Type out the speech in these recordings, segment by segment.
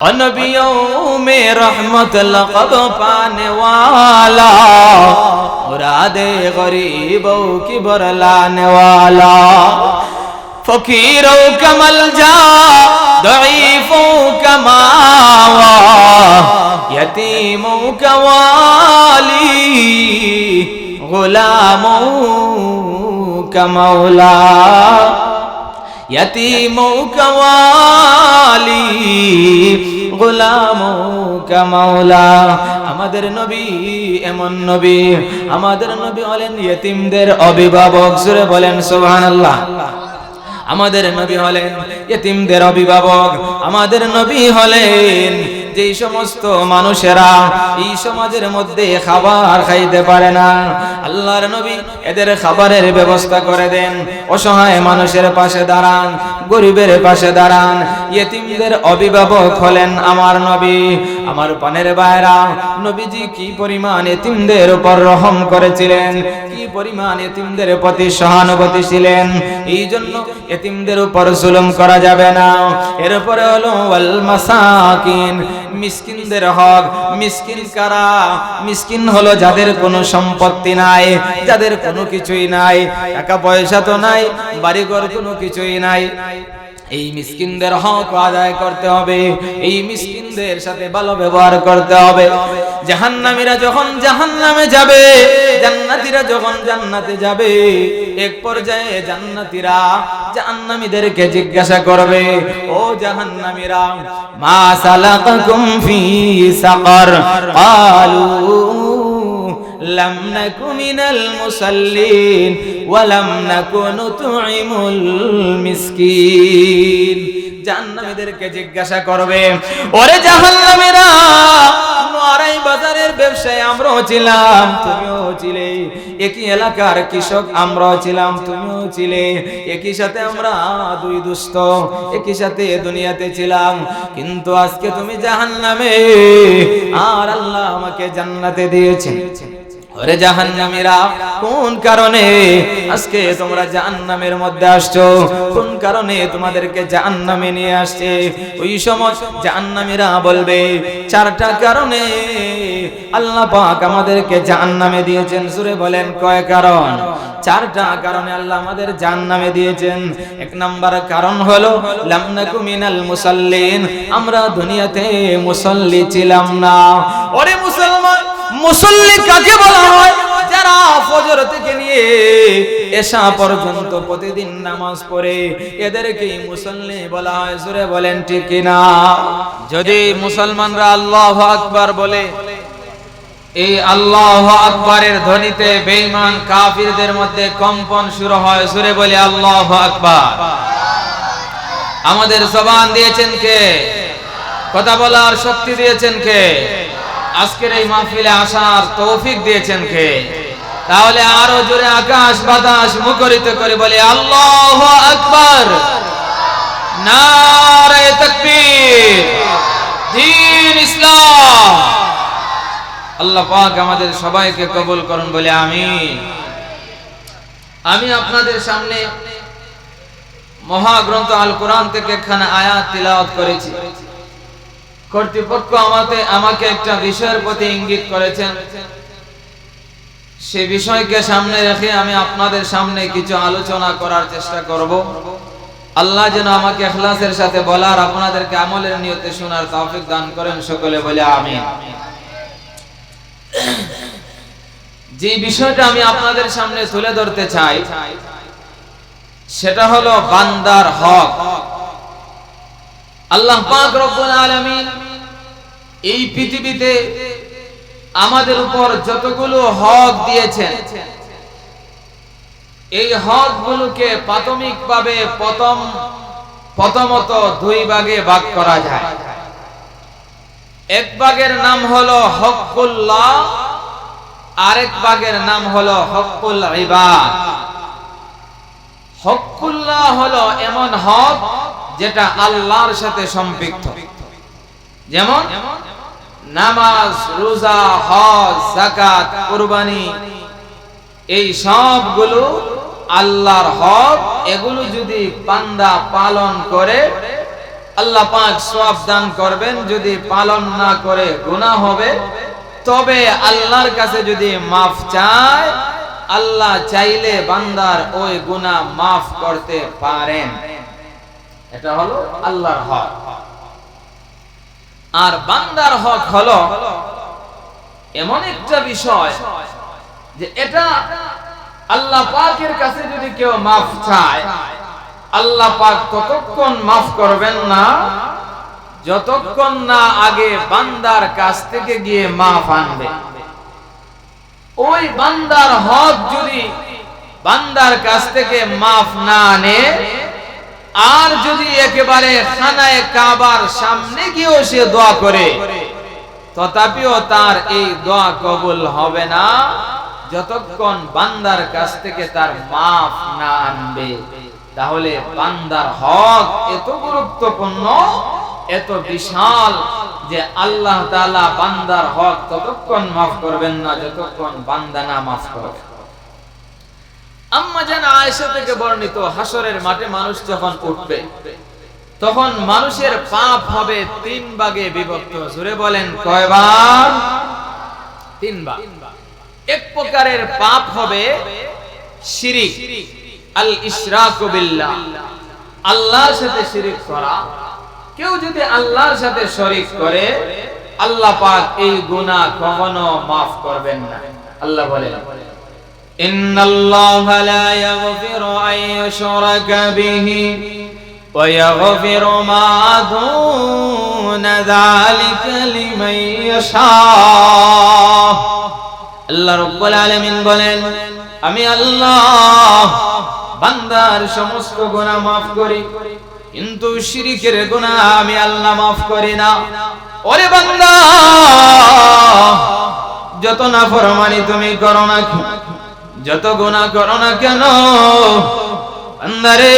नबियों में रहमत लक़ब पाने वाला, मुरादे गरीबों की बरलाने वाला, फकीरों का मलजा दईफों का मावा, यतीमों का वाली, गुलामों का मौला, यतीमों का वाली, गुलामों का मौला। আমাদের নবী এমন নবী, আমাদের নবী হলেন ইয়েতিমদের অভিভাবক। জোরে বলেন সুবহানাল্লাহ। আমাদের নবী হলেন ইয়েতিমদের অভিভাবক। আমাদের নবী হলেন যেই সমস্ত মানুষেরা এই সমাজের মধ্যে খাবার খাইতে পারে না, আল্লাহর নবী এদের খাবারের ব্যবস্থা করে দেন। অসহায় মানুষের পাশে দাঁড়ান, গরিবের পাশে দাঁড়ান। ইয়েতিমদের অভিভাবক হলেন আমার নবী। আমার পানের ভাইরা, নবীজি কি পরিমাণ ইয়েতিমদের উপর রহম করেছিলেন, কি পরিমাণ ইয়েতিমদের প্রতি সহানুভূতি ছিলেন। এই জন্য ইয়েতিমদের উপর জুলুম করা যাবে না। এরপরে হলো ওয়াল মাসাকিন, মিসকিনদের হক। মিসকিন কারা? মিসকিন হলো যাদের কোনো সম্পত্তি নাই, যাদের কোনো কিছুই নাই, টাকা পয়সা তো নাই, বাড়িঘর কোনো কিছুই নাই। এই মিসকিনদের হক আদায় করতে হবে, এই মিসকিনদের সাথে ভালো ব্যবহার করতে হবে। জাহান্নামীরা যখন জাহান্নামে যাবে, জান্নাতীরা যখন জান্নাতে যাবে, এক পর্যায়ে জান্নাতীরা জাহান্নামীদেরকে জিজ্ঞাসা করবে, ও জাহান্নামীরা, মা সালাকাকুম ফি সাকার? ক্বালু লাম নাকু মিনাল মুসাল্লিন ওয়া লাম নাকু নুতঈমুল মিসকিন। জাহান্নামীদেরকে জিজ্ঞাসা করবে, ওরে জাহান্নামীরা, নোয়ারাই বাজারের ব্যবসায়ী আমরাও ছিলাম, তুমিও ছিলে, একই এলাকার কৃষক আমরাও ছিলাম, তুমিও ছিলে, একই সাথে আমরা দুই দুস্থ, একই সাথে দুনিয়াতে ছিলাম, কিন্তু আজকে তুমি জাহান্নামে, আর আল্লাহ আমাকে জান্নাতে দিয়েছেন। ওরে জাহান্নামীরা, কোন কারণে আজকে তোমরা জাহান্নামের মধ্যে আসছো? কোন কারণে তোমাদেরকে জাহান্নামে নিয়ে আসছে? ওই সময় জাহান্নামীরা বলবে, চারটা কারণে আল্লাহ পাক আমাদেরকে জাহান্নামে দিয়েছেন। জোরে বলেন, কয় কারণ? চারটা কারণে আল্লাহ আমাদের জাহান্নামে দিয়েছেন। এক নাম্বার কারণ হলো লাম নাকু মিনাল মুসাল্লিন, আমরা দুনিয়াতে মুসল্লি ছিলাম না। ওরে মুসলমান, মুসল্লি কাকে বলা হয়? যারা ফজর থেকে নিয়ে এশা পর্যন্ত প্রতিদিন নামাজ পড়ে, এদেরকেই মুসল্লি বলা হয়। জোরে বলেন ঠিক কিনা? যদি মুসলমানরা আল্লাহু আকবার বলে, এই আল্লাহু আকবারের ধ্বনিতে বেঈমান কাফিরদের মধ্যে কম্পন শুরু হয়। জোরে বলে আল্লাহু আকবার। আমাদের জবান দিয়েছেন কে? কথা বলার শক্তি দিয়েছেন কে? আজকের এই মাহফিলে আসার তৌফিক দিয়েছেন কে? তাহলে আরো জোরে আকাশ বাতাস মুখরিত করে বলে আল্লাহু আকবার, নারে তাকবীর, দ্বীন ইসলাম। আল্লাহ পাক আমাদের সবাইকে কবুল করুন বলে আমিন। আমি আপনাদের সামনে মহাগ্রন্থ আল কোরআন থেকে একখানা আয়াত তিলাওয়াত করেছি। কর্তৃপক্ষ আমাকে একটা বিষয়ের প্রতি ইঙ্গিত করেছেন, সে বিষয়কে সামনে রেখে আমি আপনাদের সামনে কিছু আলোচনা করার চেষ্টা করব। আল্লাহ যেন আমাকে ইখলাসের সাথে বলার, আপনাদেরকে আমলের নিয়তে শোনার তৌফিক দান করেন। সকলে বলে আমিন। যে বিষয়টা আমি আপনাদের সামনে তুলে ধরতে চাই, সেটা হলো বান্দার হক। আল্লাহ পাক রব্বুল আলামিন এই পৃথিবীতে আমাদের উপর যতগুলো হক দিয়েছেন, এই হকগুলোকে প্রাথমিকভাবে প্রথমত দুই ভাগে ভাগ করা যায়। এক ভাগের নাম হলো হকুল্লাহ, আরেক ভাগের নাম হলো হকুল ইবাদ। হকুল্লাহ হলো এমন হক যেটা আল্লাহর সাথে সম্পৃক্ত, যেমন নামাজ, রোজা, হজ, যাকাত, কুরবানি, এই সবগুলো আল্লাহর হক। এগুলো যদি বান্দা পালন করে, আল্লাহ পাক সওয়াব দান করবেন, যদি পালন না করে গুনাহ হবে। তবে আল্লাহর কাছে যদি মাফ চায়, আল্লাহ চাইলে বান্দার ওই গুনাহ মাফ করতে পারেন। এটা হলো আল্লাহর হক। আর বান্দার হক হলো এমন একটা বিষয় যে এটা আল্লাহ পাকের কাছে যদি কেউ মাফ চায়, আল্লাহ পাক ততক্ষণ মাফ করবেন না যতক্ষণ না আগে বান্দার কাছ থেকে গিয়ে মাফ আনবে। ওই বান্দার হক যদি বান্দার কাছ থেকে মাফ না আনে, আর যদি একেবারে খানায়ে কাবার সামনে গিয়েও সে দোয়া করে, তথাপিও তার এই দোয়া কবুল হবে না যতক্ষণ বান্দার কাছ থেকে তার মাফ না আনবে। তাহলে বান্দার হক এত গুরুত্বপূর্ণ, এত বিশাল যে আল্লাহ তাআলা বান্দার হক ততক্ষণ মাফ করবেন না যতক্ষণ বান্দা না মাফ করবে। আম্মা জান আয়েশা থেকে বর্ণিত, হাসরের মাঠে মানুষ যখন উঠবে তখন মানুষের পাপ হবে 3 ভাগে বিভক্ত। জোরে বলেন কয়বার? 3 ভাগ। এক প্রকারের পাপ হবে শিরিক, আল ইশরাকু বিল্লাহ, আল্লাহর সাথে শিরিক করা। কেউ যদি আল্লাহর সাথে শরীক করে, আল্লাহ পাক এই গুনাহ কখনো maaf করবেন না। আল্লাহ বলেন, ইন্নাল্লাহা লা ইয়াগফিরু আন ইউশরাকা বিহি ওয়া ইয়াগফিরু মা দুনা যালিকা লিমান ইয়াশা। আল্লাহ রাব্বুল আলামিন বলেন, আমি আল্লাহ বান্দার সমস্ত গুনাহ maaf করি, কিন্তু শিরকের গুনাহ আমি আল্লাহ maaf করি না। ওরে বান্দা, যত নাফরমানি তুমি করো না, যত গুনাহ করো না কেন, বান্দারে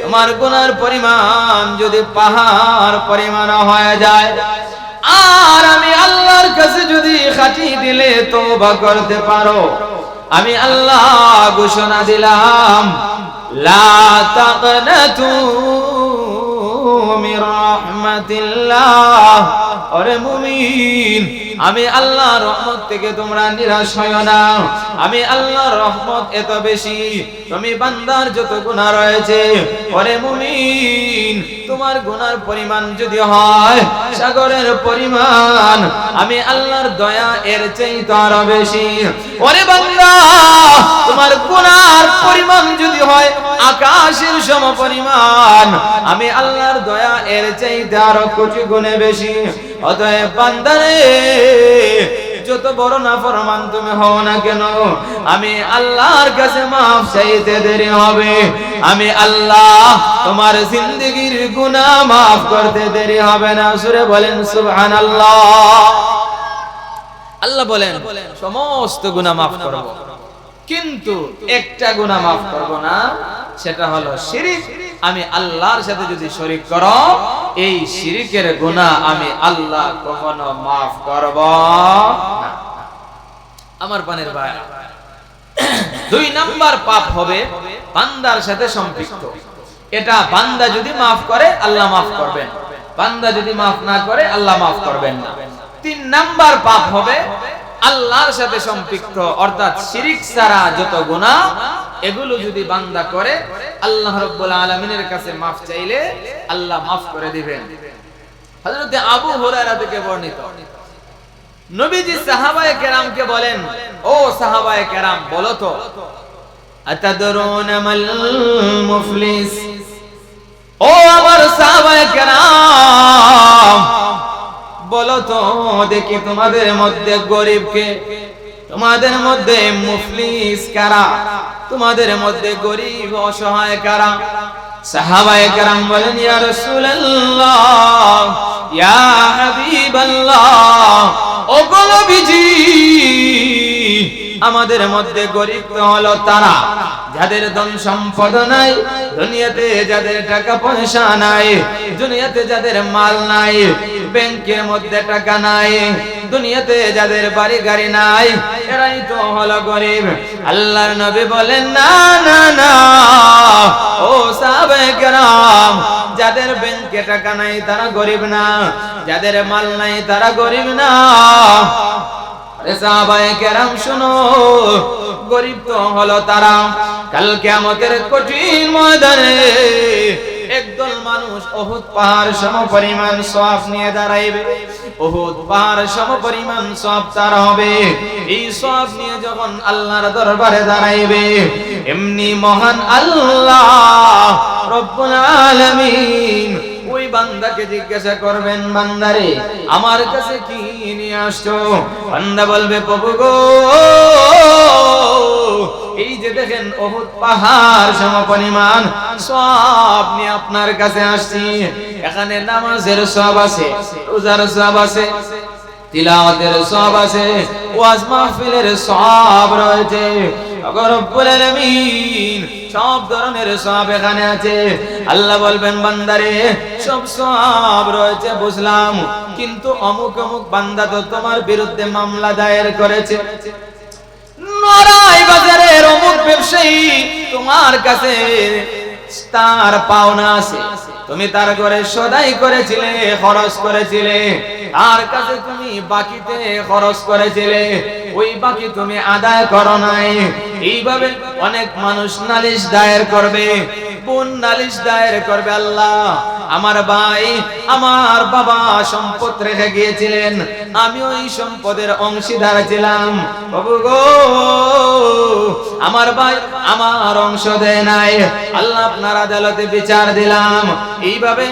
তোমার গুনার পরিমাণ যদি পাহাড় পরিমাণ হয়ে যায়, আর আমি আল্লাহর কাছে যদি খাঁটি দিলে তওবা করতে পারো, আমি আল্লাহ ঘোষণা দিলাম, লা তাকনাতু মির রাহমাতিল্লাহ। ওরে মুমিন, আমি আল্লাহর রহমত থেকে তোমরা নিরাশ হয়ো না। আমি আল্লাহর রহমত এত বেশি, তুমি বান্দার যত গুনাহ রয়েছে, ওরে মুমিন, তোমার গুনার পরিমাণ যদি হয় সাগরের পরিমাণ, আমি আল্লাহর দয়া এর চাইতে আরো বেশি। ওরে বান্দা, তোমার গুনার পরিমাণ যদি হয় আকাশের সম পরিমাণ, আমি আল্লাহর দয়া এর চাইতে আরো কোটি গুণে বেশি। অতএব বান্দারে, যত বড় নাফরমান তুমি হও না কেন, আমি আল্লাহর কাছে মাফ চাইতে দেরি হবে, আমি আল্লাহ তোমার জিন্দেগীর গুনাহ মাফ করতে দেরি হবে না। সূরা বলেন সুবহানাল্লাহ। আল্লাহ বলেন, সমস্ত গুনাহ মাফ করব, কিন্তু একটা গুনাহ মাফ করব না, সেটা হলো শিরক। আমি আল্লাহর সাথে যদি শরীক করো, এই শিরকের গুনাহ আমি আল্লাহ কখনো maaf করব না। আমার পানের ভাই, 2 নাম্বার পাপ হবে বান্দার সাথে সম্পৃক্ত। এটা বান্দা যদি maaf করে আল্লাহ maaf করবেন, বান্দা যদি maaf না করে আল্লাহ maaf করবেন না। 3 নাম্বার পাপ হবে আল্লাহর সাথে সম্পৃক্ত, অর্থাৎ শিরক ছাড়া যত গুনাহ, এগুলো যদি বান্দা করে, আল্লাহ রাব্বুল আলামিনের কাছে maaf চাইলে আল্লাহ maaf করে দিবেন। হযরত আবু হুরায়রা থেকে বর্ণিত, নবীজি সাহাবায়ে কেরামকে বলেন, ও সাহাবায়ে কেরাম, বলো তো, আতাদরুনা মাল মুফলিস? ও আমার সাহাবায়ে কেরাম, বলো তো দেখি তোমাদের মধ্যে গরিব কে, তোমাদের মধ্যে মুফলিস কারা, তোমাদের মধ্যে গরিব অসহায় কারা? সাহাবায়ে কেরাম বলেন, ইয়া রাসূলুল্লাহ, ইয়া হাবিবাল্লাহ, ও গো নবীজি, আমাদের মধ্যে গরিব তো হলো তারা যাদের ধন সম্পদ নাই, দুনিয়াতে যাদের টাকা পয়সা নাই, দুনিয়াতে যাদের মাল নাই, ব্যাংকের মধ্যে টাকা নাই, দুনিয়াতে যাদের বাড়ি গাড়ি নাই এরাই তো হলো গরিব। আল্লাহর নবী বলেন না না না ও সাহাবায়ে কেরাম, যাদের ব্যাংকে টাকা নাই তারা গরিব না, যাদের মাল নাই তারা গরিব না। সাহাবায়ে কেরাম শুনো, গরিব তো হলো তারা কাল কিয়ামতের কঠিন ময়দানে একদল মানুষ উহুদ পাহাড় সমপরিমাণ সওয়াব নিয়ে দাঁড়াইবে। উহুদ পাহাড় সমপরিমাণ সওয়াব তার হবে। এই সওয়াব নিয়ে যখন আল্লাহর দরবারে দাঁড়াইবে, এমনি মহান আল্লাহ রব্বুল আলামিন ওই বান্দাকে জিজ্ঞাসা করবেন, বান্দারে আমার কাছে কি নিয়ে আসছো? বান্দা বলবে, প্রভু গো এই যে দেখেন উহুদ পাহাড় সমপরিমাণ সওয়াব নিয়ে আপনার কাছে আসছি। এখানে নামাজের সওয়াব আছে, রোজার সওয়াব আছে, তিলাওয়াতের সওয়াব আছে, ওয়াজ মাহফিলের সওয়াব রয়েছে। রব্বুল আলামিন সব ধরনের সওয়াব এখানে আছে। আল্লাহ বলবেন, বান্দারে সব সওয়াব রয়েছে বুঝলাম, কিন্তু অমুক অমুক বান্দা তো তোমার বিরুদ্ধে মামলা দায়ের করেছে। নড়াই বাজারের অমুক ব্যবসায়ী তোমার কাছে তার পাওনা আছে, তুমি তার ঘরে সদাই করেছিলে, খরচ করেছিলে, তার কাছে তুমি বাকিতে খরচ করেছিলে, ওই বাকি তুমি আদায় করো নাই। এইভাবে অনেক মানুষ নালিশ দায়ের করবে, বোন নালিশ দায়ের করবে, আল্লাহ আমার ভাই আমার বাবা সম্পদ রেখে গিয়েছিলেন, আমি ওই সম্পদের অংশীদার ছিলাম, বাবু গো আমার ভাই আমার অংশ দেয় নাই, আল্লাহ আপনার আদালতে বিচার দিলাম। এইভাবে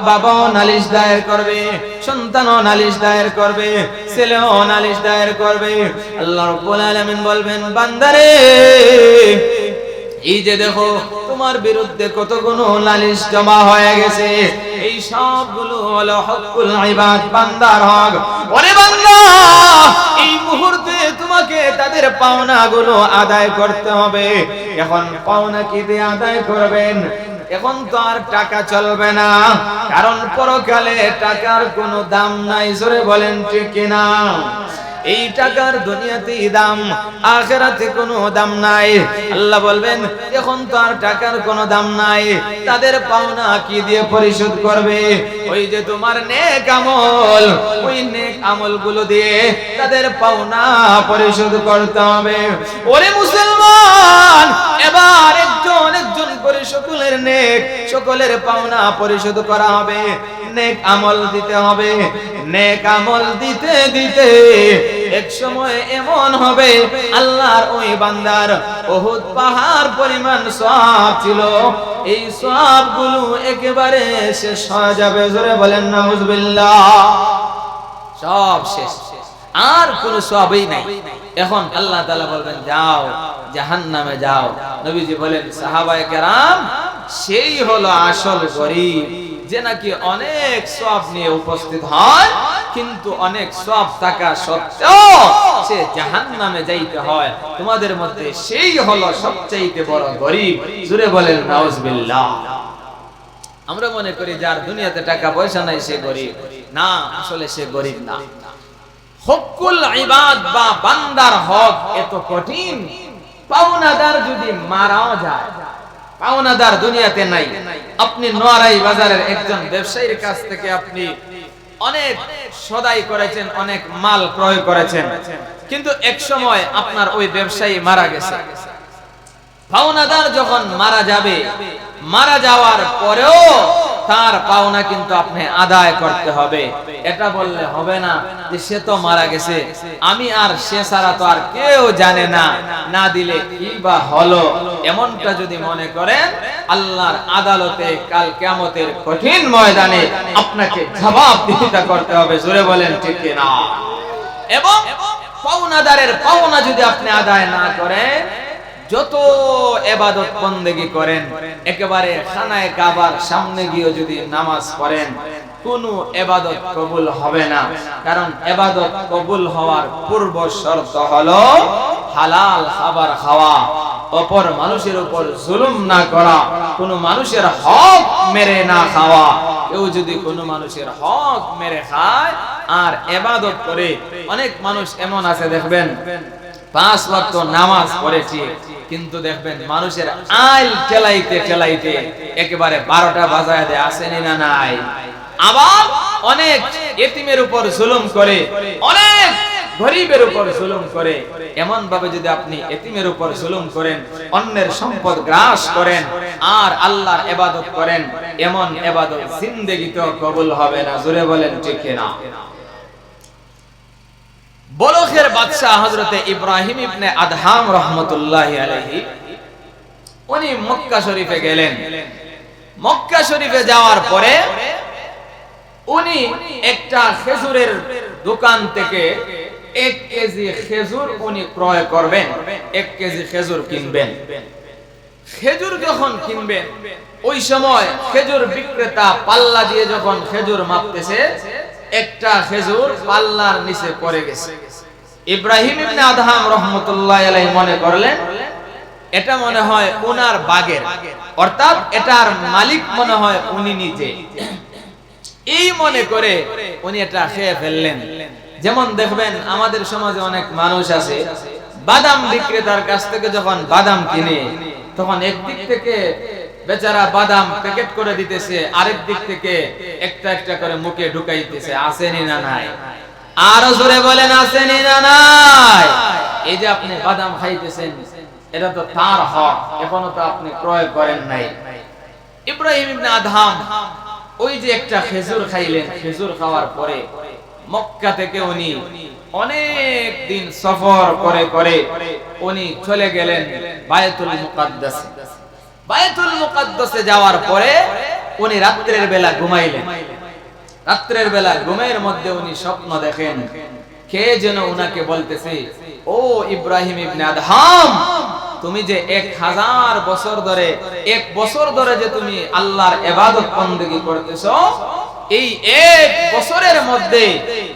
বাবাও নালিশ দায়ের করবে, সন্তানও নালিশ দায়ের করবে, ছেলেও নালিশ দায়ের করবে। আল্লাহ রাব্বুল আলামিন বলবেন, বান্দারে এই যে দেখো তোমার বিরুদ্ধে কতগুলো নালিশ জমা হয়ে গেছে, এই সবগুলো হলো হকুল ইবাদ, বান্দার হক। ওরে বান্দা এই মুহূর্তে তোমাকে তাদের পাওনাগুলো আদায় করতে হবে। এখন পাওনা কি দিয়ে আদায় করবেন? এখন তো আর টাকা চলবে না, কারণ পরকালে টাকার কোনো দাম নাই। জোরে বলেন ঠিক কিনা? এই টাকার দুনিয়াতেই দাম, আখিরাতে কোনো দাম নাই। আল্লাহ বলবেন, এখন তো আর টাকার কোনো দাম নাই, তাদের পাওনা কি দিয়ে পরিশোধ করবে? ওই যে তোমার নেক আমল, ওই নেক আমলগুলো দিয়ে তাদের পাওনা পরিশোধ করতে হবে। ওরে মুসলমান, এবার একজন একজন করে সকলের নেক, সকলের পাওনা পরিশোধ করা হবে, নেক আমল দিতে হবে। নেক আমল দিতে দিতে এক সময় এমন হবে আল্লাহর ওই বান্দার উহুদ পাহাড় পরিমাণ সওয়াব ছিল, এই সওয়াবগুলো একেবারে শেষ হয়ে যাবে। জোরে বলেন নাউজুবিল্লাহ। সব শেষ, আর কোনো সওয়াবই নাই। এখন আল্লাহ তাআলা বলবেন, যাও জাহান্নামে যাও। নবীজি বলেন, সাহাবায়ে কেরাম সেই হলো আসল গরীব, যে নাকি অনেক সওয়াব নিয়ে উপস্থিত হয়, কিন্তু অনেক সওয়াব থাকা সত্ত্বেও সে জাহান্নামে যাইতে হয়। তোমাদের মধ্যে সেই হলো সবচেয়ে বড় গরীব। জোরে বলেন নাউজুবিল্লাহ। আমরা মনে করি যার দুনিয়াতে টাকা পয়সা নাই সে গরীব, না, আসলে সে গরীব না। হকুল ইবাদ বা বান্দার হক এত কঠিন, পাওনাদার যদি মারাও যায়, পাওনাদার দুনিয়াতে নাই। আপনি নোয়ারাই বাজারের একজন ব্যবসায়ীর কাছ থেকে আপনি অনেক সদাই করেছেন, অনেক মাল ক্রয় করেছেন, কিন্তু এক সময় আপনার ওই ব্যবসায়ী মারা গেছে। পাওনাদার যখন মারা যাবে, মারা যাওয়ার পরেও তার পাওনা কিন্তু আপনি আদায় করতে হবে। এটা বললে হবে না যে সে তো মারা গেছে, আমি আর সে ছাড়া তো আর কেউ জানে না, না দিলে কি বা হলো। এমনটা যদি মনে করেন, আল্লাহর আদালতে কাল কিয়ামতের কঠিন ময়দানে আপনাকে জবাবদিহিতা করতে হবে। জোরে বলেন ঠিক কিনা? এবং পাওনাদারের পাওনা যদি আপনি আদায় না করেন, যত ইবাদত বন্দেগী করেন, একেবারে খানায়ে কাবার সামনে গিয়ে যদি নামাজ পড়েন, কোনো ইবাদত কবুল হবে না। কারণ ইবাদত কবুল হওয়ার পূর্ব শর্ত হলো হালাল খাবার খাওয়া, অপর মানুষের উপর জুলুম না করা, কোনো মানুষের হক মেরে না খাওয়া, কেউ যদি কোনো মানুষের হক মেরে খায় আর ইবাদত করে, অনেক মানুষ এমন আছে দেখবেন 5 ওয়াক্ত নামাজ পড়ে ঠিক, কিন্তু দেখবেন মানুষের আইল ঠেলাইতে ঠেলাইতে একেবারে 12টা বাজায় দেয়, আসেনি না নাই? আবার অনেক ইতিমের উপর জুলুম করে, অনেক গরিবের উপর জুলুম করে। এমন ভাবে যদি আপনি ইতিমের উপর জুলুম করেন, অন্যের সম্পদ গ্রাস করেন আর আল্লাহর ইবাদত করেন, এমন ইবাদত জিন্দেগিতেও কবুল হবে না। জোরে বলেন ঠিক না? বলখের বাদশা হযরতে ইব্রাহিম ইবনে আদহাম রাহমাতুল্লাহি আলাইহি উনি মক্কা শরীফে গেলেন। মক্কা শরীফে যাওয়ার পরে উনি একটা খেজুরের দোকান থেকে 1 কেজি খেজুর উনি ক্রয় করবেন, 1 কেজি খেজুর কিনবেন। খেজুর যখন কিনবেন, ওই সময় খেজুর বিক্রেতা পাল্লা দিয়ে যখন খেজুর মাপতেছে, একটা খেজুর পাল্লার নিচে পড়ে গেছে। ইব্রাহিম ইবনে আদহাম রাহমাতুল্লাহি আলাইহি মনে করলেন এটা মনে হয় ওনার বাগের, অর্থাৎ এটার মালিক মনে হয় উনি নিজে। এই মনে করে উনি এটা খেয়ে ফেললেন। যেমন দেখবেন আমাদের সমাজে অনেক মানুষ আছে, বাদাম বিক্রেতার কাছ থেকে যখন বাদাম কিনে, তখন একদিক থেকে বেচারা বাদাম প্যাকেট করে দিতেছে, আরেক দিক থেকে একটা একটা করে মুখে ঢুকাইতেছে, আসেনি না নাই? আরো জোরে বলেন, আসেনি না নাই? এই যে আপনি বাদাম খাইতেছেন, এটা তো তার হক, এখনো তো আপনি ক্রয় করেন নাই। ইব্রাহিম ইবনে আদহাম ওই যে একটা খেজুর খাইলেন, খেজুর খাওয়ার পরে মক্কা থেকে উনি অনেক দিন সফর করে করে উনি চলে গেলেন বায়তুল মুকাদ্দাসে। বায়তুল মুকাদ্দাসে যাওয়ার পরে উনি রাত্রের বেলা ঘুমাইলেন। রাত্রের বেলা ঘুমের মধ্যে উনি স্বপ্ন দেখেন, কে যেন উনাকে বলতেছে, ও ইব্রাহিম ইবনে আদহাম, তুমি যে 1000 বছর ধরে, 1 বছর ধরে যে তুমি আল্লাহর ইবাদত বندگی করতেছো, এই 1 বছরের মধ্যে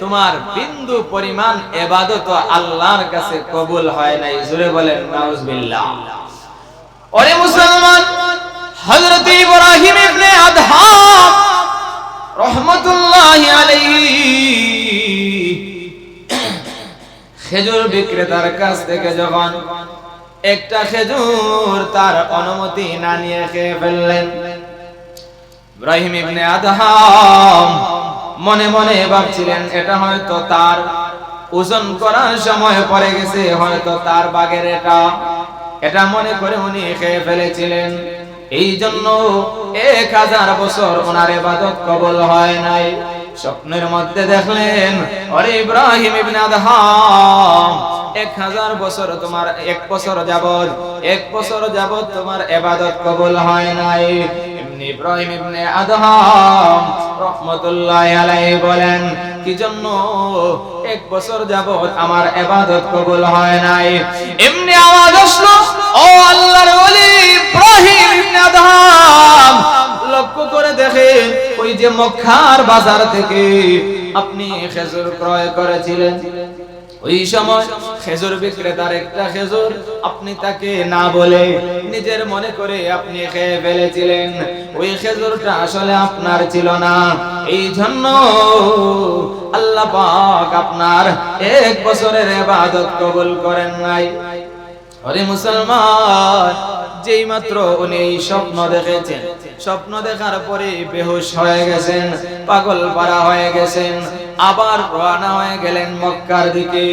তোমার বিন্দু পরিমাণ ইবাদত আল্লাহর কাছে কবুল হয় নাই। জোরে বলেন নাউজুবিল্লাহ। ওরে মুসলমান, হযরত ইব্রাহিম ইবনে আদহাম রাহমাতুল্লাহি আলাইহি খেজুর বিক্রেতার কাছ থেকে যখন একটা খেজুর তার অনুমতি না নিয়ে খেয়ে ফেললেন, ইব্রাহিম ইবনে আদহাম মনে মনে ভাবছিলেন এটা হয়তো তার ওজন করার সময় পড়ে গেছে, হয়তো তার বাগের এটা মনে করে উনি খেয়ে ফেলেছিলেন। এই জন্য 1000 বছর ওনার ইবাদত কবুল হয় নাই। স্বপ্নের মধ্যে দেখলেন, ওরে ইব্রাহিম ইবনে আদহাম, 1000 বছর তোমার 1 বছর যাবত তোমার ইবাদত কবুল হয় নাই। এমনি ইব্রাহিম ইবনে আদহাম রাহমাতুল্লাহি আলাইহি বলেন, কি জন্য 1 বছর যাবত আমার ইবাদত কবুল হয় নাই? এমনি আওয়াজ আসলো, ও আল্লাহর ওলি ইব্রাহিম ইবনে আদহাম, লক্ষ্য করে দেখেন ওই যে মক্কার বাজার থেকে আপনি খেজুর ক্রয় করেছিলেন, ওই সময় খেজুর বিক্রেতার একটা খেজুর আপনি তাকে না বলে নিজের মনে করে আপনি খেয়ে ফেলেছিলেন। ওই খেজুরটা আসলে আপনার ছিল না, এই জন্য আল্লাহ পাক আপনার 1 বছরের ইবাদত কবুল করেন নাই। ওরে মুসলমান, যেই মাত্র উনি এই স্বপ্ন দেখেছেন, স্বপ্ন দেখার পরে বেহুশ হয়ে গেছেন, পাগল পারা হয়ে গেছেন, আবার রওনা হয়ে গেলেন মক্কার দিকে।